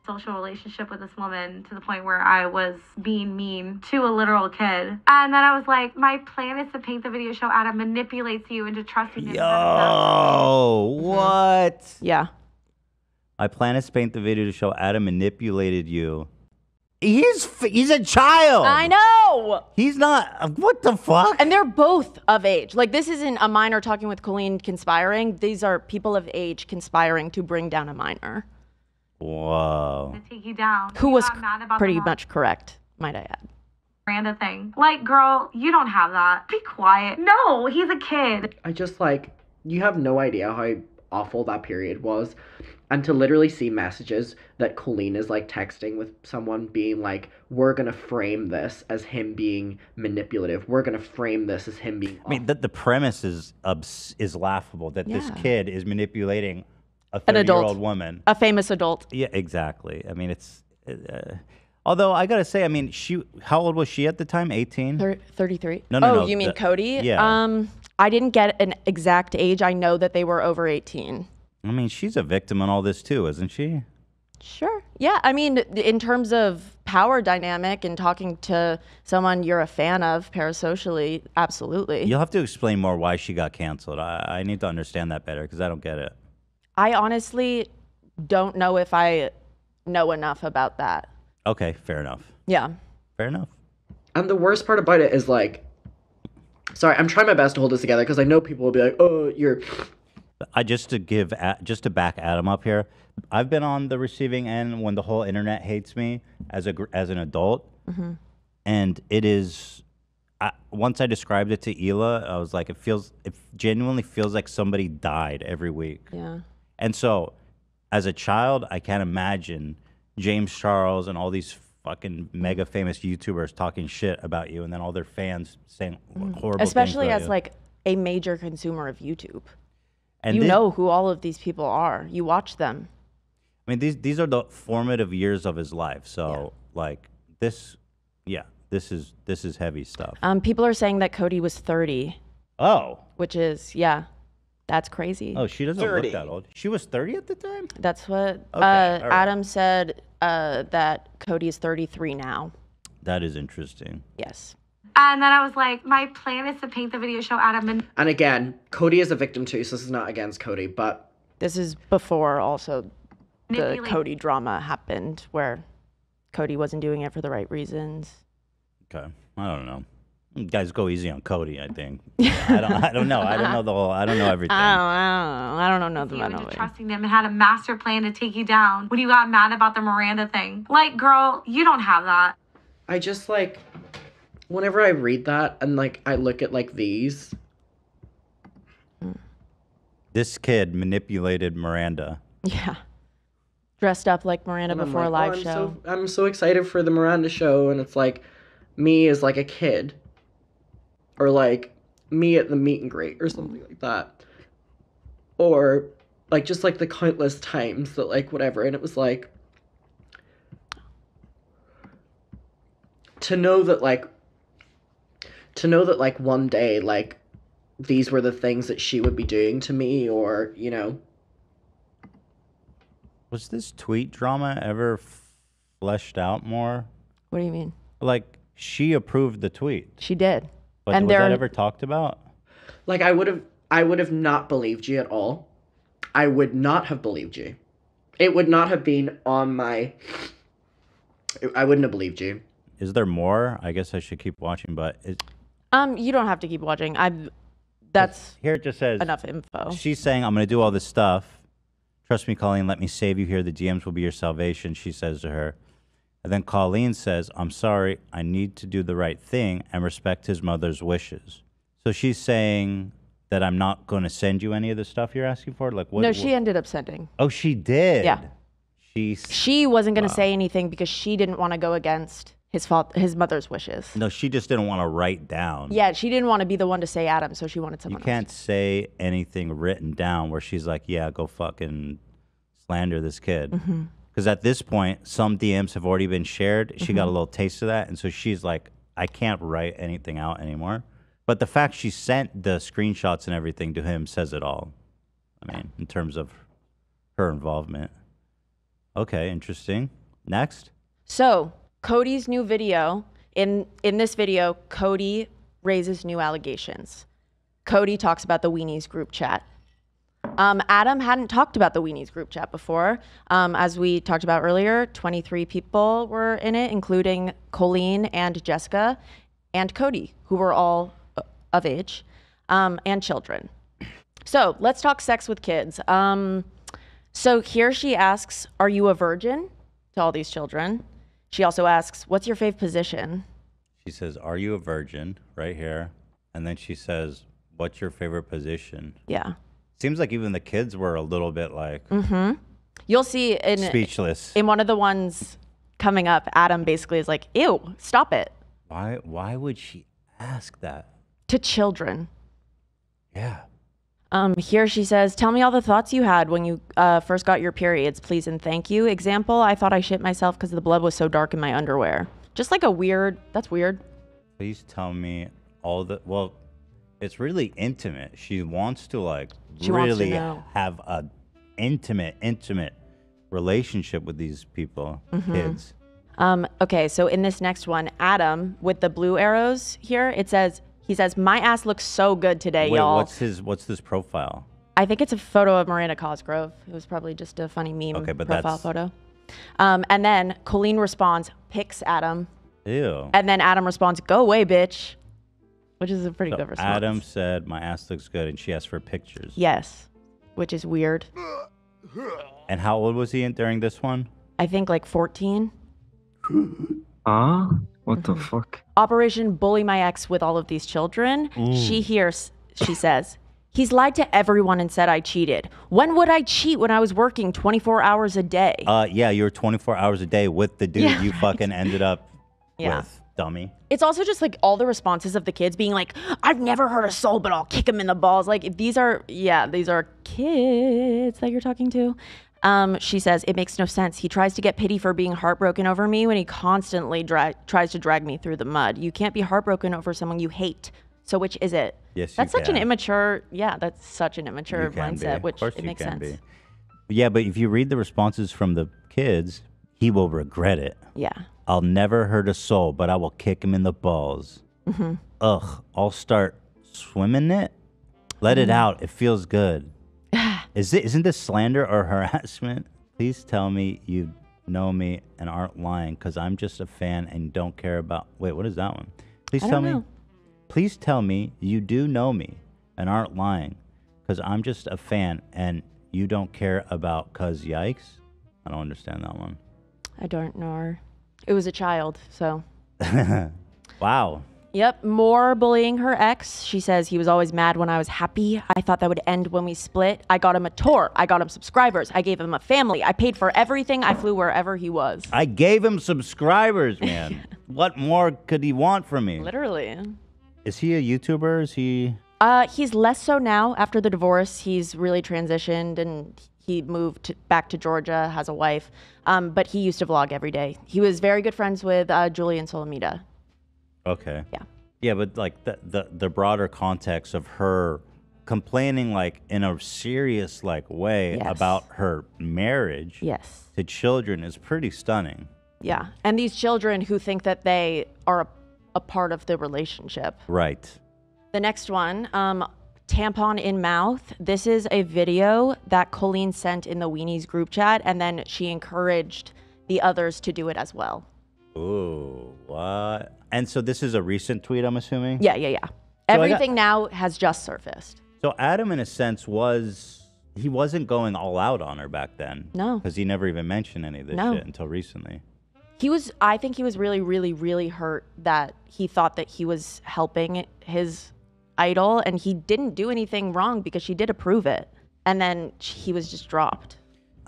Speaker 10: Social relationship with this woman to the point where I was being mean to a literal kid. And then I was like, my plan is to paint the video show Adam manipulates you into trusting him.
Speaker 1: Yo, what?
Speaker 2: Yeah.
Speaker 1: My plan is to paint the video to show Adam manipulated you. He's a child.
Speaker 2: I know.
Speaker 1: He's not. What the fuck?
Speaker 2: And they're both of age. Like, this isn't a minor talking with Colleen conspiring. These are people of age conspiring to bring down a minor.
Speaker 1: Whoa.
Speaker 10: To take you down.
Speaker 2: Who was
Speaker 10: mad about
Speaker 2: pretty much correct, might I add.
Speaker 10: Miranda thing. Like, girl, you don't have that. Be quiet. No, he's a kid.
Speaker 11: I just you have no idea how awful that period was. And to literally see messages that Colleen is texting with someone being like, we're going to frame this as him being manipulative. We're going to frame this as him being...
Speaker 1: I mean, the premise is laughable, that this kid is manipulating a 30-year-old woman.
Speaker 2: A famous adult.
Speaker 1: Yeah, exactly. I mean, although I got to say, I mean, how old was she at the time? 18?
Speaker 2: 33.
Speaker 1: No.
Speaker 2: You mean Cody?
Speaker 1: Yeah.
Speaker 2: I didn't get an exact age. I know that they were over 18.
Speaker 1: I mean, she's a victim in all this too, isn't she?
Speaker 2: Sure. Yeah. I mean, in terms of power dynamic and talking to someone you're a fan of parasocially, absolutely.
Speaker 1: You'll have to explain more why she got canceled. I need to understand that better because I don't get it.
Speaker 2: I honestly don't know if I know enough about that.
Speaker 1: Okay, fair enough.
Speaker 2: Yeah.
Speaker 1: Fair enough.
Speaker 11: And the worst part about it is sorry, I'm trying my best to hold this together because I know people will be like, oh, you're...
Speaker 1: Just to back Adam up here, I've been on the receiving end when the whole internet hates me as an adult, and it is. Once I described it to Ela, I was like, it genuinely feels like somebody died every week.
Speaker 2: Yeah.
Speaker 1: And so, as a child, I can't imagine James Charles and all these fucking mega famous YouTubers talking shit about you, and then all their fans saying horrible things
Speaker 2: Especially
Speaker 1: about
Speaker 2: as
Speaker 1: you.
Speaker 2: A major consumer of YouTube.
Speaker 1: And
Speaker 2: you know who all of these people are. You watch them.
Speaker 1: I mean, these are the formative years of his life. So this is heavy stuff.
Speaker 2: People are saying that Cody was 30.
Speaker 1: Oh.
Speaker 2: Which is, that's crazy.
Speaker 1: Oh, she doesn't look that old. She was 30 at the time?
Speaker 2: That's what
Speaker 1: Okay, all right.
Speaker 2: Adam said that Cody is 33 now.
Speaker 1: That is interesting.
Speaker 2: Yes.
Speaker 10: And then I was like, my plan is to paint the video show Adam.
Speaker 11: And again, Cody is a victim too, so this is not against Cody, but...
Speaker 2: This is before also the Cody drama happened, where Cody wasn't doing it for the right reasons.
Speaker 1: Okay. I don't know. You guys go easy on Cody, I think. I don't know. I don't know everything.
Speaker 2: I don't know nothing about it.
Speaker 10: Trusting them and had a master plan to take you down when you got mad about the Miranda thing. Like, girl, you don't have that.
Speaker 11: I just whenever I read that and I look at these.
Speaker 1: This kid manipulated Miranda.
Speaker 2: Yeah. Dressed up like Miranda before a live show.
Speaker 11: I'm so excited for the Miranda show, and it's me as a kid. Or me at the meet and greet or something like that. Or just the countless times that whatever. And it was to know that to know that like one day like these were the things that she would be doing to me, or
Speaker 1: Was this tweet drama ever fleshed out more?
Speaker 2: What do you mean?
Speaker 1: Like, she approved the tweet.
Speaker 2: She did.
Speaker 1: But
Speaker 2: And
Speaker 1: was that ever talked about?
Speaker 11: Like, I would have not believed you at all. I would not have believed you. It would not have been on my... I wouldn't have believed you.
Speaker 1: Is there more? I guess I should keep watching, but...
Speaker 2: You don't have to keep watching. That's
Speaker 1: here it just says...
Speaker 2: enough info.
Speaker 1: She's saying, I'm going to do all this stuff. Trust me, Colleen, let me save you here. The DMs will be your salvation, she says to her. And then Colleen says, I'm sorry, I need to do the right thing and respect his mother's wishes. So she's saying that I'm not going to send you any of the stuff you're asking for? Like what?
Speaker 2: No, she ended up sending.
Speaker 1: Oh, she did?
Speaker 2: Yeah. She wasn't going to
Speaker 1: Wow.
Speaker 2: say anything because she didn't want to go against his mother's wishes.
Speaker 1: No, she just didn't want to write down.
Speaker 2: Yeah, she didn't want to be the one to say Adam, so she wanted
Speaker 1: You
Speaker 2: someone else.
Speaker 1: can't say anything written down where she's like, yeah, go fucking slander this kid.
Speaker 2: Mhm.
Speaker 1: Because at this point, some DMs have already been shared. She got a
Speaker 2: Mhm.
Speaker 1: little taste of that. And so she's like, I can't write anything out anymore. But the fact she sent the screenshots and everything to him says it all. I mean, in terms of her involvement. Okay, interesting. Next.
Speaker 2: So, Cody's new video, in this video, Cody raises new allegations. Cody talks about the Weenies group chat. Adam hadn't talked about the Weenies group chat before. As we talked about earlier, 23 people were in it, including Colleen and Jessica and Cody, who were all of age, and children. So let's talk sex with kids. So here she asks, are you a virgin? To all these children. She also asks, what's your fave position?
Speaker 1: She says, are you a virgin? Right here. And then she says, what's your favorite position?
Speaker 2: Yeah.
Speaker 1: Seems like even the kids were a little bit like
Speaker 2: Mm-hmm. You'll see in
Speaker 1: speechless.
Speaker 2: In one of the ones coming up, Adam basically is like, ew, stop it.
Speaker 1: Why would she ask that?
Speaker 2: To children.
Speaker 1: Yeah.
Speaker 2: Here she says, tell me all the thoughts you had when you first got your periods, please and thank you. Example, I thought I shit myself because the blood was so dark in my underwear. Just like that's weird.
Speaker 1: Please tell me all the, well, it's really intimate. She wants to like
Speaker 2: She wants to
Speaker 1: really
Speaker 2: know.
Speaker 1: have a intimate relationship with these people,
Speaker 2: Mhm.
Speaker 1: kids.
Speaker 2: Okay, so in this next one, Adam, with the blue arrows here, he says, my ass looks so good today,
Speaker 1: Wait,
Speaker 2: y'all.
Speaker 1: what's this profile?
Speaker 2: I think it's a photo of Miranda Cosgrove. It was probably just a funny meme
Speaker 1: Okay, but
Speaker 2: profile
Speaker 1: that's-
Speaker 2: photo. And then Colleen responds, picks Adam.
Speaker 1: Ew.
Speaker 2: And then Adam responds, go away, bitch. Which is a pretty
Speaker 1: So
Speaker 2: good response.
Speaker 1: Adam said, my ass looks good, and she asked for pictures.
Speaker 2: Yes, which is weird.
Speaker 1: And how old was he during this one?
Speaker 2: I think like 14.
Speaker 12: What the fuck?
Speaker 2: Operation Bully My Ex with all of these children.
Speaker 1: Mm.
Speaker 2: She says, he's lied to everyone and said I cheated. When would I cheat when I was working 24 hours a day?
Speaker 1: Yeah, you were 24 hours a day with the dude
Speaker 2: Yeah,
Speaker 1: you fucking ended up
Speaker 2: Yeah.
Speaker 1: with, dummy.
Speaker 2: It's also just like all the responses of the kids being like, I've never hurt a soul, but I'll kick him in the balls. Like these are kids that you're talking to. She says, it makes no sense. He tries to get pity for being heartbroken over me when he constantly tries to drag me through the mud. You can't be heartbroken over someone you hate. So which is it?
Speaker 1: Yes, you
Speaker 2: that's such an
Speaker 1: can.
Speaker 2: immature, that's such an immature
Speaker 1: You can
Speaker 2: mindset,
Speaker 1: be.
Speaker 2: which
Speaker 1: Of course
Speaker 2: it
Speaker 1: you
Speaker 2: makes
Speaker 1: can
Speaker 2: sense.
Speaker 1: be. Yeah, but if you read the responses from the kids, he will regret it.
Speaker 2: Yeah.
Speaker 1: I'll never hurt a soul, but I will kick him in the balls.
Speaker 2: Mhm.
Speaker 1: Ugh, I'll start swimming it. Let it out. It feels good. Isn't this slander or harassment? Please tell me you know me and aren't lying, because I'm just a fan and don't care about... Wait, what is that one? Please
Speaker 2: I
Speaker 1: tell
Speaker 2: don't
Speaker 1: me...
Speaker 2: know.
Speaker 1: Please tell me you do know me and aren't lying, because I'm just a fan and you don't care about cuz yikes? I don't understand that one.
Speaker 2: I don't know her. It was a child, so...
Speaker 1: Wow.
Speaker 2: Yep, more bullying her ex. She says he was always mad when I was happy. I thought that would end when we split. I got him a tour. I got him subscribers. I gave him a family. I paid for everything. I flew wherever he was.
Speaker 1: I gave him subscribers, man. What more could he want from me?
Speaker 2: Literally.
Speaker 1: Is he a YouTuber? Is he...
Speaker 2: He's less so now. After the divorce, he's really transitioned and he moved back to Georgia, has a wife. But he used to vlog every day. He was very good friends with Julian Solomita.
Speaker 1: Okay.
Speaker 2: Yeah.
Speaker 1: Yeah, but like the broader context of her complaining like in a serious like way
Speaker 2: Yes.
Speaker 1: about her marriage
Speaker 2: Yes.
Speaker 1: to children is pretty stunning.
Speaker 2: Yeah. And these children who think that they are a part of the relationship.
Speaker 1: Right.
Speaker 2: The next one, tampon in mouth. This is a video that Colleen sent in the Weenies group chat, and then she encouraged the others to do it as well.
Speaker 1: Ooh, what? And so this is a recent tweet, I'm assuming?
Speaker 2: Yeah. Everything now has just surfaced.
Speaker 1: So Adam, in a sense, he wasn't going all out on her back then.
Speaker 2: No.
Speaker 1: Because he never even mentioned any of this
Speaker 2: No.
Speaker 1: shit until recently.
Speaker 2: I think he was really, really, really hurt that he thought that he was helping his idol, and he didn't do anything wrong because she did approve it. And then he was just dropped.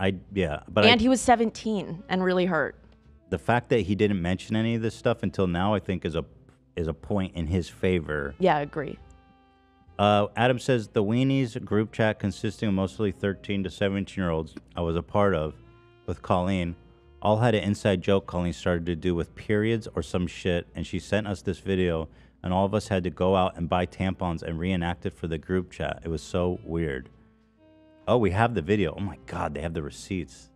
Speaker 2: He was 17 and really hurt.
Speaker 1: The fact that he didn't mention any of this stuff until now, I think, is a point in his favor.
Speaker 2: Yeah, I agree.
Speaker 1: Adam says the Weenies group chat consisting of mostly 13 to 17-year-olds I was a part of with Colleen all had an inside joke Colleen started to do with periods or some shit, and she sent us this video, and all of us had to go out and buy tampons and reenact it for the group chat. It was so weird. Oh, we have the video. Oh my God, they have the receipts.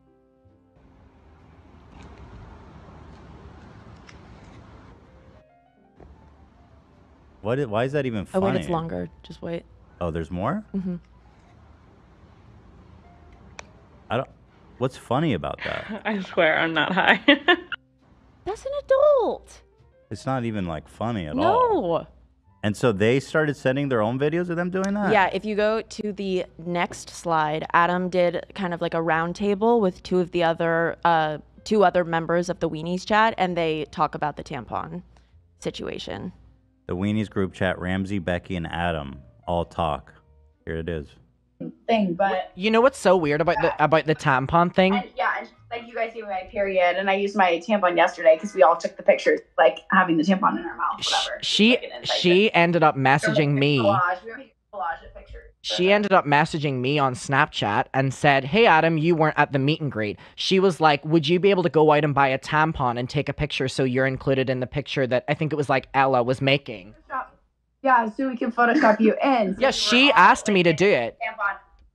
Speaker 1: Why is that even funny?
Speaker 2: Oh, wait, it's longer. Just wait.
Speaker 1: Oh, there's more?
Speaker 2: Mm-hmm.
Speaker 1: What's funny about that?
Speaker 7: I swear I'm not high.
Speaker 2: That's an adult.
Speaker 1: It's not even like funny at all.
Speaker 2: No.
Speaker 1: And so they started sending their own videos of them doing that?
Speaker 2: Yeah, if you go to the next slide, Adam did kind of like a round table with two other members of the Weenies chat, and they talk about the tampon situation.
Speaker 1: The Weenies group chat, Ramsey, Becky, and Adam all talk. Here it is.
Speaker 12: Thing, but
Speaker 11: you know what's so weird about the tampon thing?
Speaker 12: and like you guys gave me my period, and I used my tampon yesterday because we all took the pictures, like having the tampon in our mouth, whatever.
Speaker 11: She ended up messaging me.
Speaker 12: Collage. We were making a collage of pictures.
Speaker 11: She ended up messaging me on Snapchat and said, "Hey Adam, you weren't at the meet and greet." She was like, "Would you be able to go out and buy a tampon and take a picture so you're included in the picture that I think it was like Ella was making?"
Speaker 12: Yeah, so we can Photoshop you in.
Speaker 11: Yeah, she asked me to do it.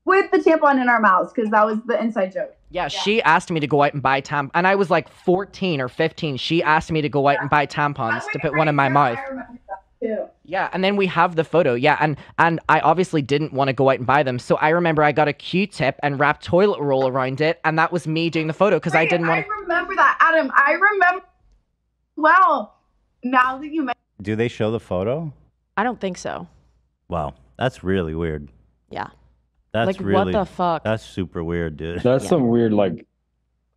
Speaker 12: With the tampon in our mouths, because that was the inside joke.
Speaker 11: Yeah, she asked me to go out and buy tampons. And I was like 14 or 15. She asked me to go out and buy tampons to put one in my mouth.
Speaker 12: I remember that too.
Speaker 11: Yeah, and then we have the photo. Yeah, and I obviously didn't want to go out and buy them. So I remember I got a Q-tip and wrapped toilet roll around it. And that was me doing the photo because I didn't want to.
Speaker 12: I remember that, Adam. I remember. Well, now that you mention.
Speaker 1: Do they show the photo?
Speaker 2: I don't think so.
Speaker 1: Wow, that's really weird.
Speaker 2: Yeah.
Speaker 1: That's
Speaker 2: like,
Speaker 1: really,
Speaker 2: what the fuck?
Speaker 1: That's super weird, dude.
Speaker 13: That's some weird, like,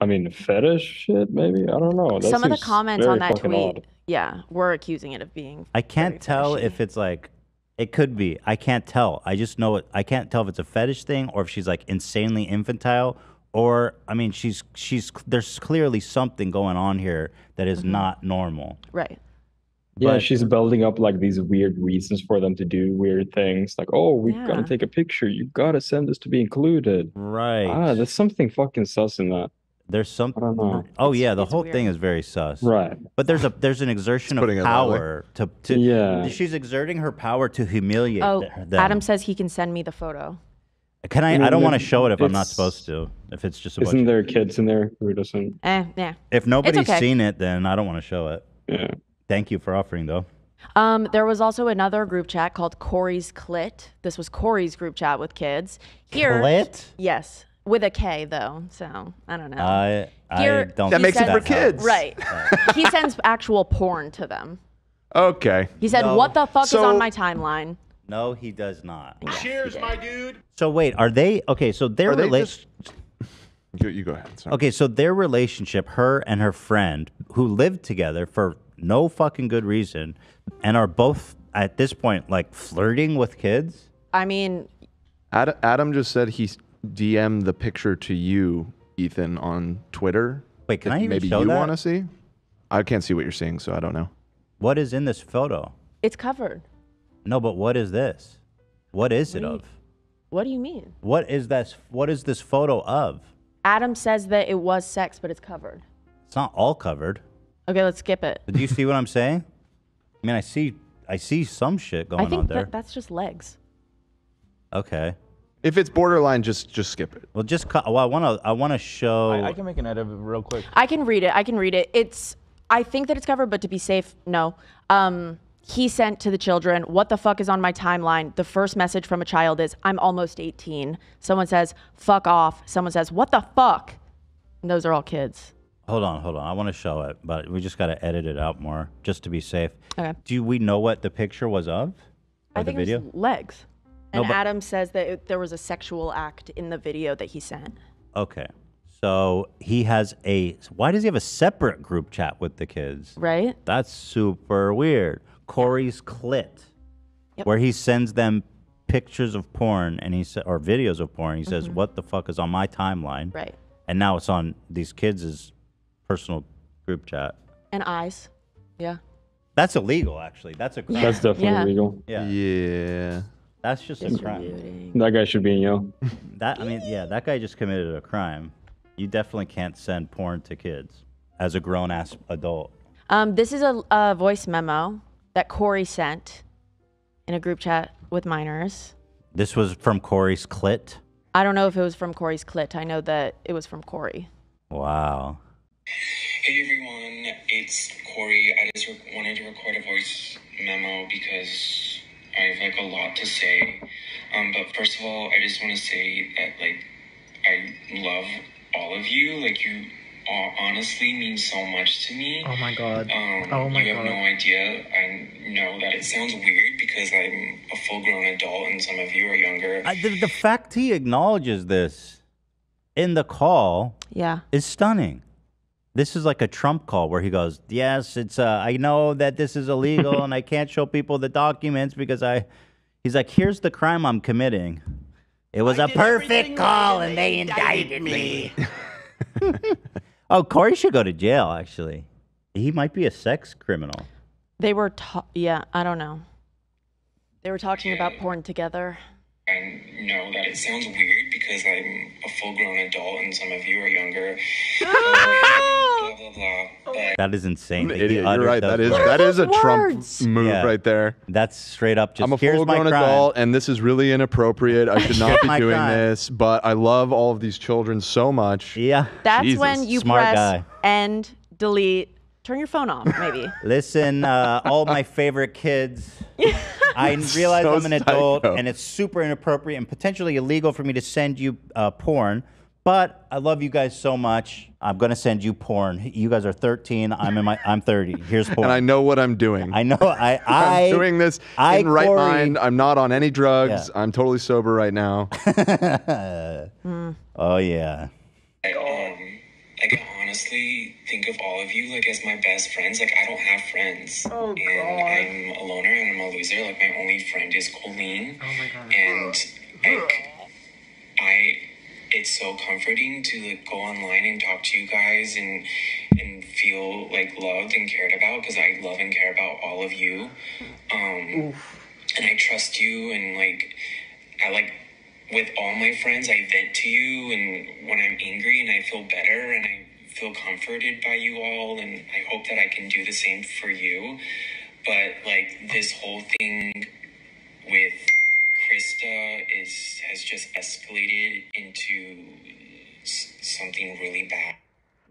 Speaker 13: I mean, fetish shit, maybe? I don't know. That
Speaker 2: Some of the
Speaker 13: seems
Speaker 2: comments
Speaker 13: very
Speaker 2: on that
Speaker 13: fucking
Speaker 2: tweet,
Speaker 13: odd.
Speaker 2: yeah, were accusing it of being.
Speaker 1: I can't tell if it's like, it could be. I can't tell. I just know it. I can't tell if it's a fetish thing or if she's like insanely infantile or, I mean, there's clearly something going on here that is not normal.
Speaker 2: Right.
Speaker 13: Yeah, she's building up like these weird reasons for them to do weird things. Like, oh, we gotta take a picture. You gotta send this to be included.
Speaker 1: Right.
Speaker 13: There's something fucking sus in that.
Speaker 1: There's something.
Speaker 13: I don't know.
Speaker 1: Oh yeah, the whole thing is very sus.
Speaker 13: Right.
Speaker 1: But there's an exertion of
Speaker 3: putting it that
Speaker 1: power to.
Speaker 13: Yeah.
Speaker 1: She's exerting her power to humiliate
Speaker 2: Oh,
Speaker 1: them.
Speaker 2: Adam says he can send me the photo.
Speaker 1: Can I?
Speaker 13: I mean,
Speaker 1: I don't want to show it if I'm not
Speaker 13: it's-
Speaker 1: supposed to. If it's just a bunch.
Speaker 13: Isn't there kids in there who doesn't?
Speaker 2: Yeah.
Speaker 1: If nobody's
Speaker 2: okay.
Speaker 1: seen it, then I don't want to show it.
Speaker 13: Yeah.
Speaker 1: Thank you for offering, though.
Speaker 2: There was also another group chat called Corey's Clit. This was Corey's group chat with kids. Here,
Speaker 1: Clit?
Speaker 2: Yes, with a K though. So I don't know.
Speaker 1: I don't.
Speaker 3: That
Speaker 1: think
Speaker 3: makes it for
Speaker 1: that's how-
Speaker 3: kids.
Speaker 2: Right. He sends actual porn to them.
Speaker 3: Okay.
Speaker 2: He said,
Speaker 1: No.
Speaker 2: "What the fuck is
Speaker 3: So-
Speaker 2: on my timeline?"
Speaker 1: No, he does not.
Speaker 6: Cheers, my dude.
Speaker 1: So wait, are they okay? So their
Speaker 3: Are they
Speaker 1: relationship.
Speaker 3: You go ahead. Sorry.
Speaker 1: Okay, so their relationship, her and her friend, who lived together for no fucking good reason, and are both at this point like flirting with kids.
Speaker 2: I mean,
Speaker 3: Adam just said he DM'd the picture to you, Ethan, on Twitter.
Speaker 1: Wait, can I even
Speaker 3: Maybe
Speaker 1: show
Speaker 3: you
Speaker 1: that?
Speaker 3: want to see? I can't see what you're seeing, so I don't know.
Speaker 1: What is in this photo?
Speaker 2: it's covered.
Speaker 1: No, but what is this? What is it of?
Speaker 2: What do you mean?
Speaker 1: What is this? What is this photo of?
Speaker 2: Adam says that it was sex, but it's covered.
Speaker 1: It's not all covered.
Speaker 2: Okay, let's skip it.
Speaker 1: Do you see what I'm saying? I mean, I I see some shit going
Speaker 2: I
Speaker 1: on
Speaker 2: think
Speaker 1: there.
Speaker 2: that's just legs.
Speaker 1: Okay.
Speaker 3: If it's borderline, just skip it.
Speaker 1: Well, I want to show.
Speaker 5: I can make an edit real quick.
Speaker 2: I can read it. I think that it's covered, but to be safe, no. He sent to the children, "What the fuck is on my timeline?" The first message from a child is, "I'm almost 18." Someone says, "Fuck off." Someone says, "What the fuck?" And those are all kids.
Speaker 1: Hold on. I want to show it, but we just got to edit it out more just to be safe.
Speaker 2: Okay.
Speaker 1: Do we know what the picture was of?
Speaker 2: I
Speaker 1: Or the
Speaker 2: think
Speaker 1: video?
Speaker 2: it was legs.
Speaker 1: No,
Speaker 2: And
Speaker 1: but-
Speaker 2: Adam says that there was a sexual act in the video that he sent.
Speaker 1: Okay. So he has why does he have a separate group chat with the kids?
Speaker 2: Right.
Speaker 1: That's super weird. Corey's clit, where he sends them pictures of porn and or videos of porn. He says, "What the fuck is on my timeline?"
Speaker 2: Right.
Speaker 1: And now it's on these kids' personal group chat.
Speaker 2: And eyes. Yeah.
Speaker 1: That's illegal, actually. That's a crime.
Speaker 13: That's definitely illegal.
Speaker 1: Yeah.
Speaker 3: Yeah.
Speaker 1: That's just a crime.
Speaker 13: That guy should be in jail.
Speaker 1: That guy just committed a crime. You definitely can't send porn to kids as a grown-ass adult.
Speaker 2: This is a voice memo that Corey sent in a group chat with minors.
Speaker 1: This was from Corey's clit?
Speaker 2: I don't know if it was from Corey's clit. I know that it was from Corey.
Speaker 1: Wow.
Speaker 14: Hey everyone, it's Corey. I just wanted to record a voice memo because I have a lot to say. But first of all, I just want to say that I love all of you. You all honestly mean so much to me.
Speaker 11: Oh my god.
Speaker 14: You have no idea. I know that it sounds weird because I'm a full-grown adult and some of you are younger.
Speaker 1: The fact he acknowledges this in the call is stunning. This is like a Trump call where he goes, "Yes, it's I know that this is illegal and I can't show people the documents because he's like, here's the crime I'm committing. It was a perfect call and they indicted me." Oh, Corey should go to jail, actually. He might be a sex criminal.
Speaker 2: They were, I don't know. They were talking about porn together.
Speaker 14: I know that it sounds weird because I'm a full-grown adult and some of you are younger. Blah, blah, blah. But
Speaker 1: That is insane.
Speaker 3: Idiot, you're right. That is a Trump move right there.
Speaker 1: That's straight up just,
Speaker 3: I'm a
Speaker 1: here's my
Speaker 3: full-grown
Speaker 1: crime.
Speaker 3: adult, and this is really inappropriate. I should not be
Speaker 1: My
Speaker 3: doing
Speaker 1: crime.
Speaker 3: this, but I love all of these children so much.
Speaker 1: Yeah.
Speaker 2: That's
Speaker 3: Jesus.
Speaker 2: when you
Speaker 1: Smart
Speaker 2: press
Speaker 1: guy.
Speaker 2: end, delete, turn your phone off, maybe.
Speaker 1: Listen, all my favorite kids. I realize
Speaker 3: So
Speaker 1: I'm an adult
Speaker 3: psycho.
Speaker 1: and it's super inappropriate and potentially illegal for me to send you porn, but I love you guys so much. I'm gonna send you porn. You guys are 13. I'm 30. Here's porn.
Speaker 3: And I know what I'm doing.
Speaker 1: I know.
Speaker 3: I'm doing this in right
Speaker 1: Corey-
Speaker 3: mind. I'm not on any drugs. I'm totally sober right now.
Speaker 1: Oh yeah.
Speaker 14: I honestly think of all of you as my best friends. I don't have friends. And I'm a loner and I'm a loser. My only friend is Colleen. Oh my god. And it's so comforting to go online and talk to you guys and feel loved and cared about because I love and care about all of you. And I trust you and I with all my friends, I vent to you, and when I'm angry, and I feel better, and I feel comforted by you all, and I hope that I can do the same for you. But this whole thing with Krista has just escalated into something really bad.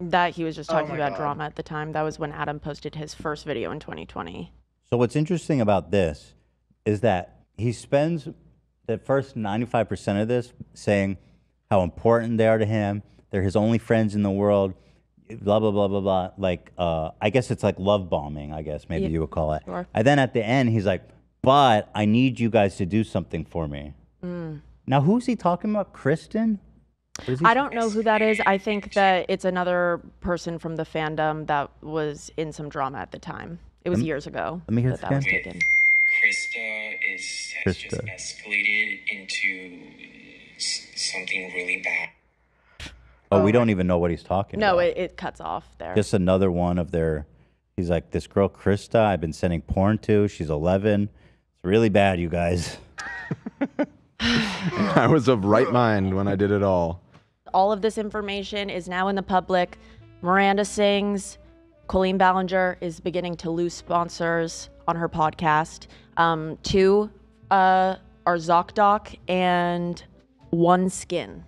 Speaker 2: That he was just talking
Speaker 14: my
Speaker 2: about
Speaker 14: God.
Speaker 2: drama at the time. That was when Adam posted his first video in 2020.
Speaker 1: So what's interesting about this is that he spends the first 95% of this saying how important they are to him. They're his only friends in the world. Blah blah blah blah blah. I guess it's like love bombing. I guess maybe you would call it.
Speaker 2: Sure.
Speaker 1: And then at the end, he's like, "But I need you guys to do something for me." Now, who's he talking about? Kristen? What is he
Speaker 2: I don't know who that is. I think that it's another person from the fandom that was in some drama at the time. It was years ago.
Speaker 1: let me hear
Speaker 2: that
Speaker 1: this
Speaker 2: was
Speaker 1: again.
Speaker 2: taken.
Speaker 14: Krista has just escalated into something really bad.
Speaker 1: Oh, we don't even know what he's talking about.
Speaker 2: No, it cuts off there.
Speaker 1: Just another one of their. He's like, this girl Krista, I've been sending porn to. She's 11. It's really bad, you guys.
Speaker 3: I was of right mind when I did it all.
Speaker 2: All of this information is now in the public. Miranda sings. Colleen Ballinger is beginning to lose sponsors on her podcast. 2 are ZocDoc and One Skin.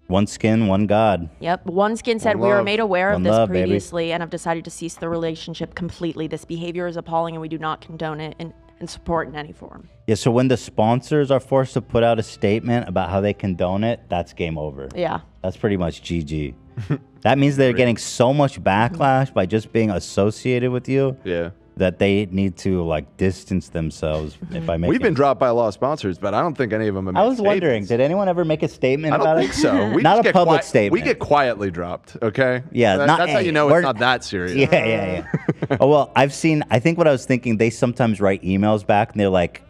Speaker 1: One Skin, One God.
Speaker 2: Yep. One Skin said,
Speaker 1: One
Speaker 2: we were
Speaker 1: love.
Speaker 2: made aware
Speaker 1: One
Speaker 2: of this
Speaker 1: love, baby."
Speaker 2: previously and have decided to cease the relationship completely. This behavior is appalling and we do not condone it and support in any form.
Speaker 1: Yeah, so when the sponsors are forced to put out a statement about how they condone it, that's game over.
Speaker 2: Yeah.
Speaker 1: That's pretty much GG. That means they're getting so much backlash by just being associated with you.
Speaker 3: Yeah.
Speaker 1: That they need to like distance themselves. If I make
Speaker 3: We've been dropped by a lot of sponsors, but I don't think any of them have made
Speaker 1: I was wondering, did anyone ever make a statement
Speaker 3: I don't
Speaker 1: about
Speaker 3: think
Speaker 1: it?
Speaker 3: so. We
Speaker 1: Not
Speaker 3: just
Speaker 1: a
Speaker 3: get
Speaker 1: public statement.
Speaker 3: We get quietly dropped, okay?
Speaker 1: Yeah,
Speaker 3: That's how you know it's not that serious.
Speaker 1: Yeah. Oh, well, I think what I was thinking, they sometimes write emails back and they're like,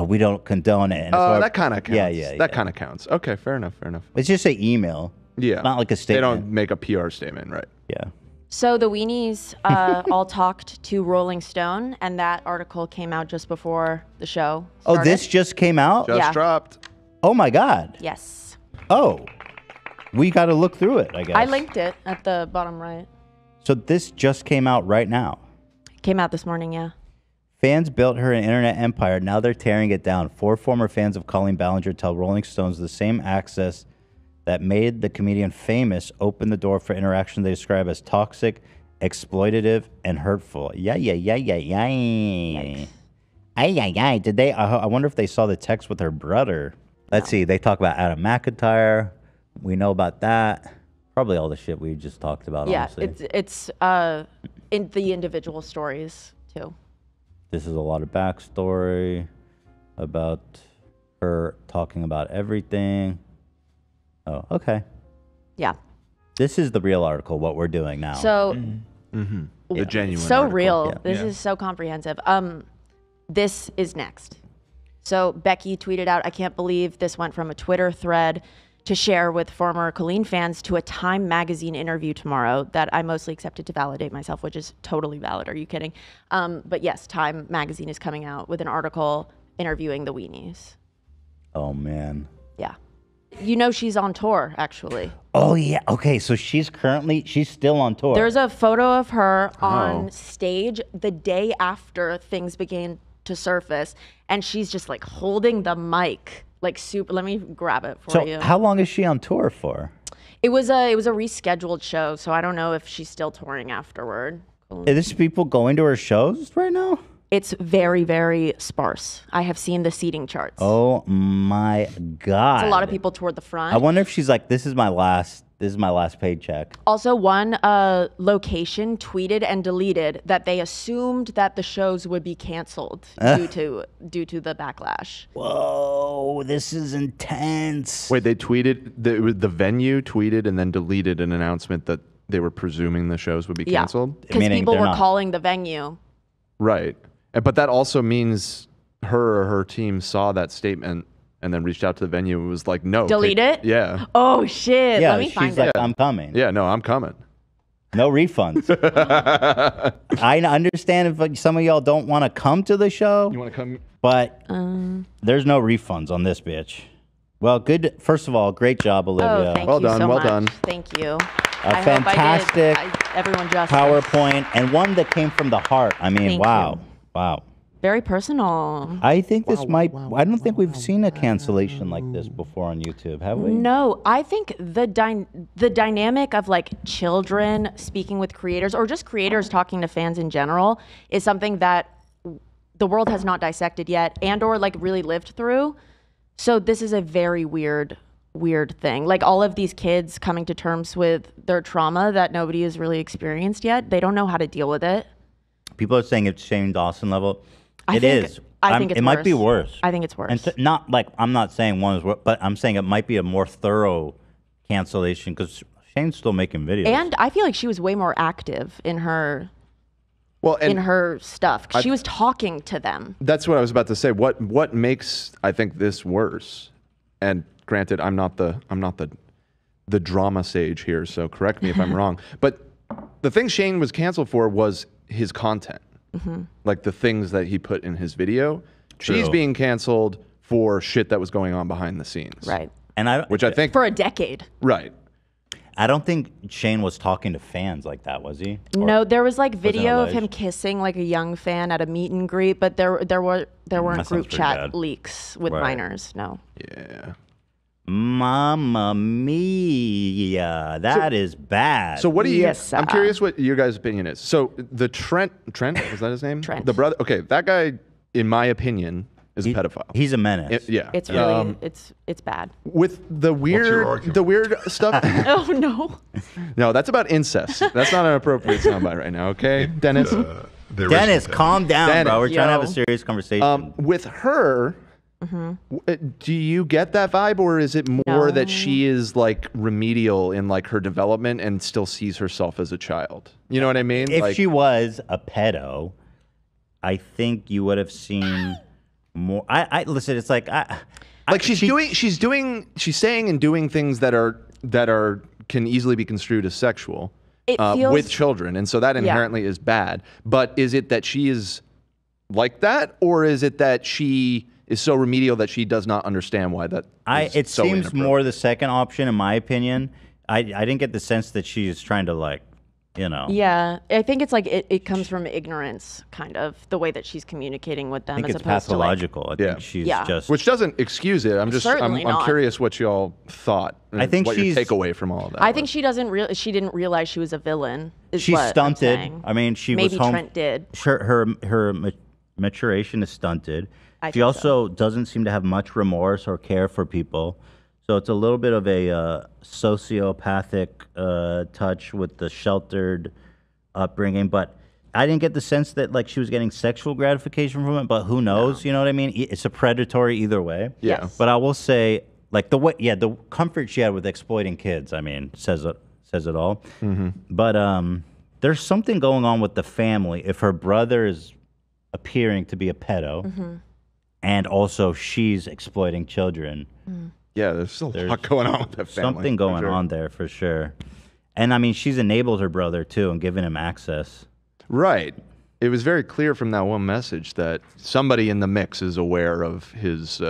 Speaker 1: we don't condone it. And it's
Speaker 3: Oh,
Speaker 1: more-
Speaker 3: that kind of counts.
Speaker 1: Yeah.
Speaker 3: That kind of counts. Okay, fair enough.
Speaker 1: It's just an email.
Speaker 3: Yeah.
Speaker 1: It's not like a
Speaker 3: They
Speaker 1: statement.
Speaker 3: don't make a PR statement, right?
Speaker 1: Yeah.
Speaker 2: So the Weenies all talked to Rolling Stone, and that article came out just before the show
Speaker 1: Oh,
Speaker 2: started.
Speaker 1: this just came out?
Speaker 2: Just Yeah.
Speaker 3: dropped.
Speaker 1: Oh, my God.
Speaker 2: Yes.
Speaker 1: Oh. We got to look through it, I guess.
Speaker 2: I linked it at the bottom right.
Speaker 1: So this just came out right now.
Speaker 2: Came out this morning, yeah.
Speaker 1: Fans built her an internet empire. Now they're tearing it down. 4 former fans of Colleen Ballinger tell Rolling Stones the same access that made the comedian famous opened the door for interaction they describe as toxic, exploitative, and hurtful. Yeah. Ay. Did they? I wonder if they saw the text with her brother. Let's see. They talk about Adam McIntyre. We know about that. Probably all the shit we just talked about.
Speaker 2: Yeah,
Speaker 1: honestly.
Speaker 2: it's in the individual stories too.
Speaker 1: This is a lot of backstory about her talking about everything. Oh, okay.
Speaker 2: Yeah.
Speaker 1: This is the real article, what we're doing now.
Speaker 2: So
Speaker 3: The genuine
Speaker 2: so
Speaker 3: article.
Speaker 2: real.
Speaker 3: Yeah.
Speaker 2: This is so comprehensive. This is next. So Becky tweeted out, I can't believe this went from a Twitter thread to share with former Colleen fans to a Time magazine interview tomorrow that I mostly accepted to validate myself, which is totally valid. Are you kidding? But yes, Time magazine is coming out with an article interviewing the Weenies.
Speaker 1: Oh, man.
Speaker 2: Yeah. You know she's on tour, actually.
Speaker 1: Oh, yeah. Okay, so she's still on tour.
Speaker 2: There's a photo of her
Speaker 1: Oh.
Speaker 2: on stage the day after things began to surface, and she's just like holding the mic, like super. Let me grab it for
Speaker 1: So
Speaker 2: you.
Speaker 1: how long is she on tour for?
Speaker 2: It was a rescheduled show, so I don't know if she's still touring afterward.
Speaker 1: Are there people going to her shows right now?
Speaker 2: It's very, very sparse. I have seen the seating charts.
Speaker 1: Oh, my God.
Speaker 2: It's a lot of people toward the front.
Speaker 1: I wonder if she's like, this is my last paycheck.
Speaker 2: Also, one location tweeted and deleted that they assumed that the shows would be canceled due to the backlash.
Speaker 1: Whoa, this is intense.
Speaker 3: Wait, they tweeted, the venue tweeted and then deleted an announcement that they were presuming the shows would be
Speaker 2: Yeah.
Speaker 3: canceled?
Speaker 2: Because people were calling the venue.
Speaker 3: Right. But that also means her or her team saw that statement and then reached out to the venue and was like, no.
Speaker 2: Delete it?
Speaker 3: Yeah.
Speaker 2: Oh, shit.
Speaker 1: Yeah,
Speaker 2: Let me
Speaker 1: she's
Speaker 2: find
Speaker 1: like,
Speaker 2: it.
Speaker 1: I'm coming.
Speaker 3: Yeah, no, I'm coming.
Speaker 1: No refunds. I understand if like, some of y'all don't want to come to the show.
Speaker 3: You want to come?
Speaker 1: But there's no refunds on this bitch. Well, good. First of all, great job, Olivia.
Speaker 2: Oh, thank you so much. Thank you.
Speaker 1: A fantastic
Speaker 2: everyone justice.
Speaker 1: PowerPoint and one that came from the heart. I mean,
Speaker 2: Thank
Speaker 1: wow.
Speaker 2: you.
Speaker 1: Wow.
Speaker 2: Very personal.
Speaker 1: I think this I don't think we've seen a cancellation like this before on YouTube, have we?
Speaker 2: No, I think the dynamic of like children speaking with creators or just creators talking to fans in general is something that the world has not dissected yet and or like really lived through. So this is a very weird thing. Like all of these kids coming to terms with their trauma that nobody has really experienced yet. They don't know how to deal with it.
Speaker 1: People are saying it's Shane Dawson level.
Speaker 2: I
Speaker 1: It
Speaker 2: think-
Speaker 1: is.
Speaker 2: I think it's
Speaker 1: it might be
Speaker 2: worse.
Speaker 1: worse.
Speaker 2: I think it's worse.
Speaker 1: And not like I'm not saying one is worse, but I'm saying it might be a more thorough cancellation because Shane's still making videos.
Speaker 2: And I feel like she was way more active in her
Speaker 3: and
Speaker 2: in her stuff. She was talking to them.
Speaker 3: That's what I was about to say. What makes I think this worse? And granted, I'm not the drama sage here, so correct me if I'm wrong. But the thing Shane was canceled for was his content, like the things that he put in his video.
Speaker 1: True.
Speaker 3: She's being canceled for shit that was going on behind the scenes,
Speaker 2: right?
Speaker 1: And
Speaker 3: which I think
Speaker 2: for a decade.
Speaker 3: right.
Speaker 1: I don't think Shane was talking to fans like that, was he?
Speaker 2: No, there was like
Speaker 1: it
Speaker 2: video of him
Speaker 1: alleged?
Speaker 2: kissing like a young fan at a meet and greet, but there weren't
Speaker 1: that
Speaker 2: group
Speaker 1: sounds pretty
Speaker 2: chat
Speaker 1: bad.
Speaker 2: leaks with
Speaker 1: Right.
Speaker 2: minors. No.
Speaker 3: Yeah.
Speaker 1: Mamma mia, that is bad.
Speaker 3: So what do you?
Speaker 2: Yes,
Speaker 3: I'm curious what your guys' opinion is. So the Trent was that his name?
Speaker 2: Trent.
Speaker 3: The brother. Okay, that guy, in my opinion, is a pedophile.
Speaker 1: He's a menace.
Speaker 3: Yeah.
Speaker 2: It's really it's bad.
Speaker 3: With the weird stuff.
Speaker 2: Oh no.
Speaker 3: No, that's about incest. That's not an appropriate soundbite right now. Okay, Dennis.
Speaker 1: Dennis, calm down,
Speaker 3: Dennis.
Speaker 1: bro. We're trying to have a serious conversation.
Speaker 3: With her, do you get that vibe, or is it more that she is like remedial in like her development and still sees herself as a child? You know what I mean?
Speaker 1: If
Speaker 3: like,
Speaker 1: she was a pedo, I think you would have seen more. I listen. It's like
Speaker 3: she's saying and doing things that are can easily be construed as sexual
Speaker 2: It feels-
Speaker 3: with children, and so that inherently is bad. But is it that she is like that, or is it that she is so remedial that she does not understand why that?
Speaker 1: It seems more the second option, in my opinion. I didn't get the sense that she's trying to like, you know.
Speaker 2: Yeah, I think it's like it comes from ignorance, kind of the way that she's communicating with them.
Speaker 1: I think
Speaker 2: as
Speaker 1: it's
Speaker 2: opposed
Speaker 1: pathological. I think she's just.
Speaker 3: which doesn't excuse it. I'm
Speaker 2: Certainly
Speaker 3: I'm
Speaker 2: not.
Speaker 3: curious what y'all thought.
Speaker 1: I think
Speaker 3: what
Speaker 1: she's-
Speaker 3: your takeaway from all of that.
Speaker 2: I think she didn't realize she was a villain. Is
Speaker 1: She's
Speaker 2: what I'm
Speaker 1: stunted.
Speaker 2: saying.
Speaker 1: I mean, she
Speaker 2: Maybe
Speaker 1: was home.
Speaker 2: Trent did.
Speaker 1: Her maturation is stunted. She also doesn't seem to have much remorse or care for people. So it's a little bit of a sociopathic touch with the sheltered upbringing. But I didn't get the sense that like she was getting sexual gratification from it. But who knows? You know what I mean? It's a predatory either way.
Speaker 3: Yeah. Yes.
Speaker 1: But I will say, like the way, the comfort she had with exploiting kids. I mean, says it all. But there's something going on with the family. If her brother is appearing to be a pedo, and also she's exploiting children.
Speaker 3: Yeah, there's a lot going on with that family.
Speaker 1: Something
Speaker 3: for
Speaker 1: going
Speaker 3: sure.
Speaker 1: on there for sure. And I mean, she's enabled her brother too and given him access.
Speaker 3: Right. It was very clear from that one message that somebody in the mix is aware of his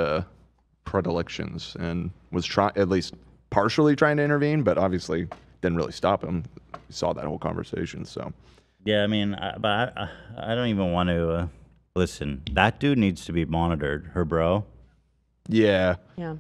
Speaker 3: predilections and was at least partially trying to intervene, but obviously didn't really stop him. We saw that whole conversation. So
Speaker 1: Yeah, I mean, I don't even want to listen. That dude needs to be monitored. Her bro.
Speaker 3: Yeah.
Speaker 2: Yeah.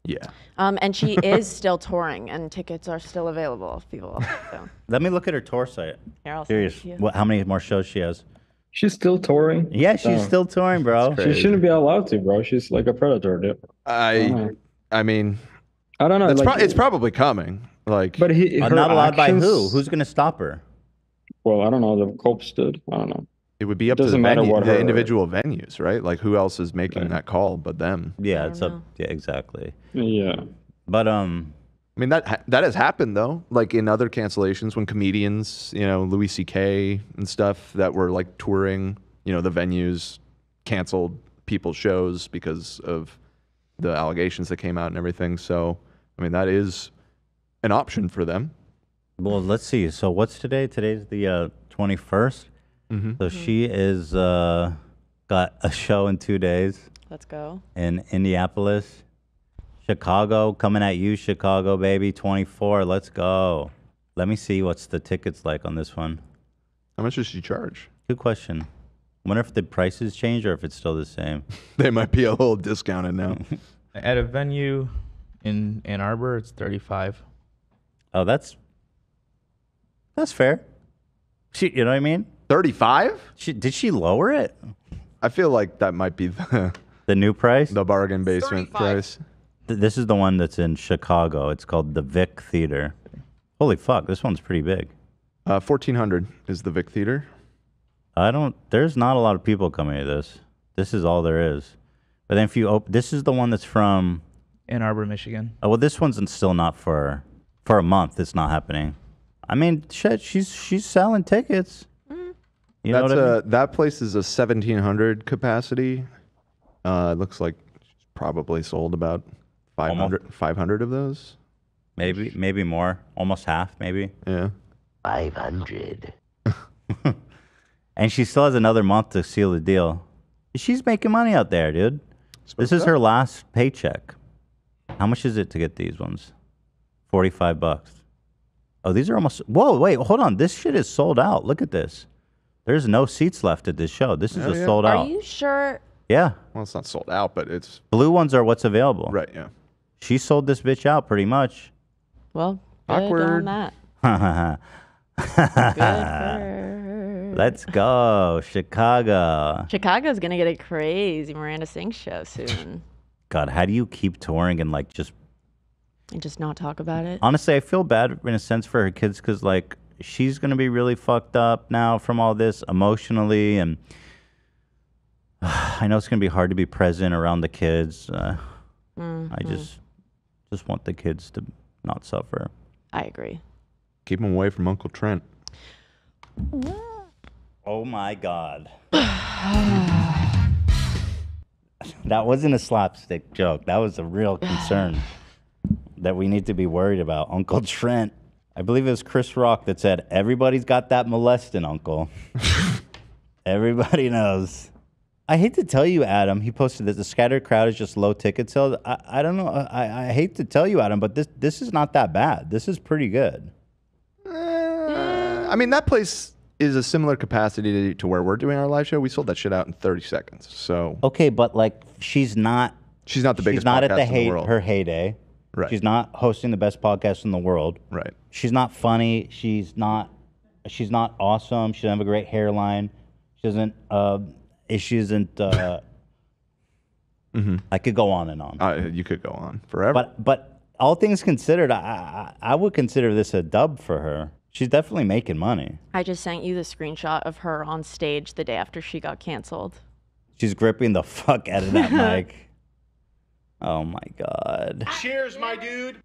Speaker 3: Yeah.
Speaker 2: And she is still touring, and tickets are still available if people. So.
Speaker 1: Let me look at her tour site.
Speaker 2: Here, I'll send it
Speaker 1: Curious,
Speaker 2: to you.
Speaker 1: how many more shows she has?
Speaker 13: She's still touring.
Speaker 1: Yeah, she's
Speaker 13: Oh.
Speaker 1: still touring, bro.
Speaker 13: She shouldn't be allowed to, bro. She's like a predator, dude.
Speaker 3: I mean,
Speaker 13: I don't know.
Speaker 3: It's probably coming. Like,
Speaker 13: but
Speaker 1: not allowed by who? Who's gonna stop her?
Speaker 13: Well, I don't know. The cops did. I don't know.
Speaker 3: It would be up to
Speaker 13: Doesn't
Speaker 3: the,
Speaker 13: matter what
Speaker 3: the
Speaker 13: her-
Speaker 3: individual venues, right? Like, who else is making that call but them?
Speaker 1: Yeah, it's up. Yeah, exactly.
Speaker 13: Yeah.
Speaker 1: But
Speaker 3: I mean that has happened though. Like in other cancellations, when comedians, Louis C.K. and stuff that were like touring, the venues canceled people's shows because of the allegations that came out and everything. So, I mean, that is an option for them.
Speaker 1: Well, let's see. So what's today? Today's the 21st. So she is got a show in 2 days.
Speaker 2: Let's go.
Speaker 1: In Indianapolis. Chicago, coming at you, Chicago, baby. 24. Let's go. Let me see what's the tickets like on this one.
Speaker 3: How much does she charge?
Speaker 1: Good question. I wonder if the prices change or if it's still the same.
Speaker 3: They might be a little discounted now.
Speaker 5: At a venue in Ann Arbor, it's 35.
Speaker 1: Oh, that's fair. You know what I mean?
Speaker 3: 35?
Speaker 1: Did she lower it?
Speaker 3: I feel like that might be
Speaker 1: the new price,
Speaker 3: the bargain basement price.
Speaker 1: This is the one that's in Chicago. It's called the Vic Theater. Holy fuck, this one's pretty big.
Speaker 3: 1,400 is the Vic Theater.
Speaker 1: There's not a lot of people coming to this. This is all there is. But then if you this is the one that's from
Speaker 5: Ann Arbor, Michigan.
Speaker 1: Oh, well, this one's still not for a month. It's not happening. I mean, shit, she's selling tickets. You know what I mean?
Speaker 3: That place is a 1,700 capacity. It looks like she's probably sold about 500 of those.
Speaker 1: Maybe more. Almost half, maybe.
Speaker 3: Yeah.
Speaker 1: 500. And she still has another month to seal the deal. She's making money out there, dude. This is her last paycheck. How much is it to get these ones? $45. Oh, these are almost. Whoa, wait, hold on. This shit is sold out. Look at this. There's no seats left at this show. This is sold out.
Speaker 2: Are you sure?
Speaker 1: Yeah.
Speaker 3: Well, it's not sold out, but it's
Speaker 1: blue ones are what's available.
Speaker 3: Right. Yeah.
Speaker 1: She sold this bitch out pretty much.
Speaker 2: Well, good
Speaker 3: Awkward.
Speaker 2: on that. Good for her.
Speaker 1: Let's go, Chicago.
Speaker 2: Chicago's gonna get a crazy Miranda Sings show soon.
Speaker 1: God, how do you keep touring and like just
Speaker 2: And just not talk about it.
Speaker 1: Honestly, I feel bad in a sense for her kids because, like, she's going to be really fucked up now from all this emotionally. And I know it's going to be hard to be present around the kids. I just want the kids to not suffer.
Speaker 2: I agree.
Speaker 3: Keep them away from Uncle Trent.
Speaker 1: Oh, my God. That wasn't a slapstick joke. That was a real concern. That we need to be worried about. Uncle Trent. I believe it was Chris Rock that said, everybody's got that molesting uncle. Everybody knows. I hate to tell you, Adam, he posted that the scattered crowd is just low ticket sales. I don't know. I hate to tell you, Adam, but this is not that bad. This is pretty good.
Speaker 3: I mean, that place is a similar capacity to where we're doing our live show. We sold that shit out in 30 seconds. So
Speaker 1: okay, but like she's not
Speaker 3: the biggest
Speaker 1: she's not
Speaker 3: podcast
Speaker 1: at the
Speaker 3: in the world.
Speaker 1: her heyday.
Speaker 3: Right.
Speaker 1: She's not hosting the best podcast in the world.
Speaker 3: Right.
Speaker 1: She's not funny. She's not awesome. She doesn't have a great hairline. She doesn't. She isn't. I could go on and on.
Speaker 3: You could go on forever.
Speaker 1: But all things considered, I would consider this a dub for her. She's definitely making money.
Speaker 2: I just sent you the screenshot of her on stage the day after she got canceled.
Speaker 1: She's gripping the fuck out of that mic. Oh my God.
Speaker 4: Cheers, my dude.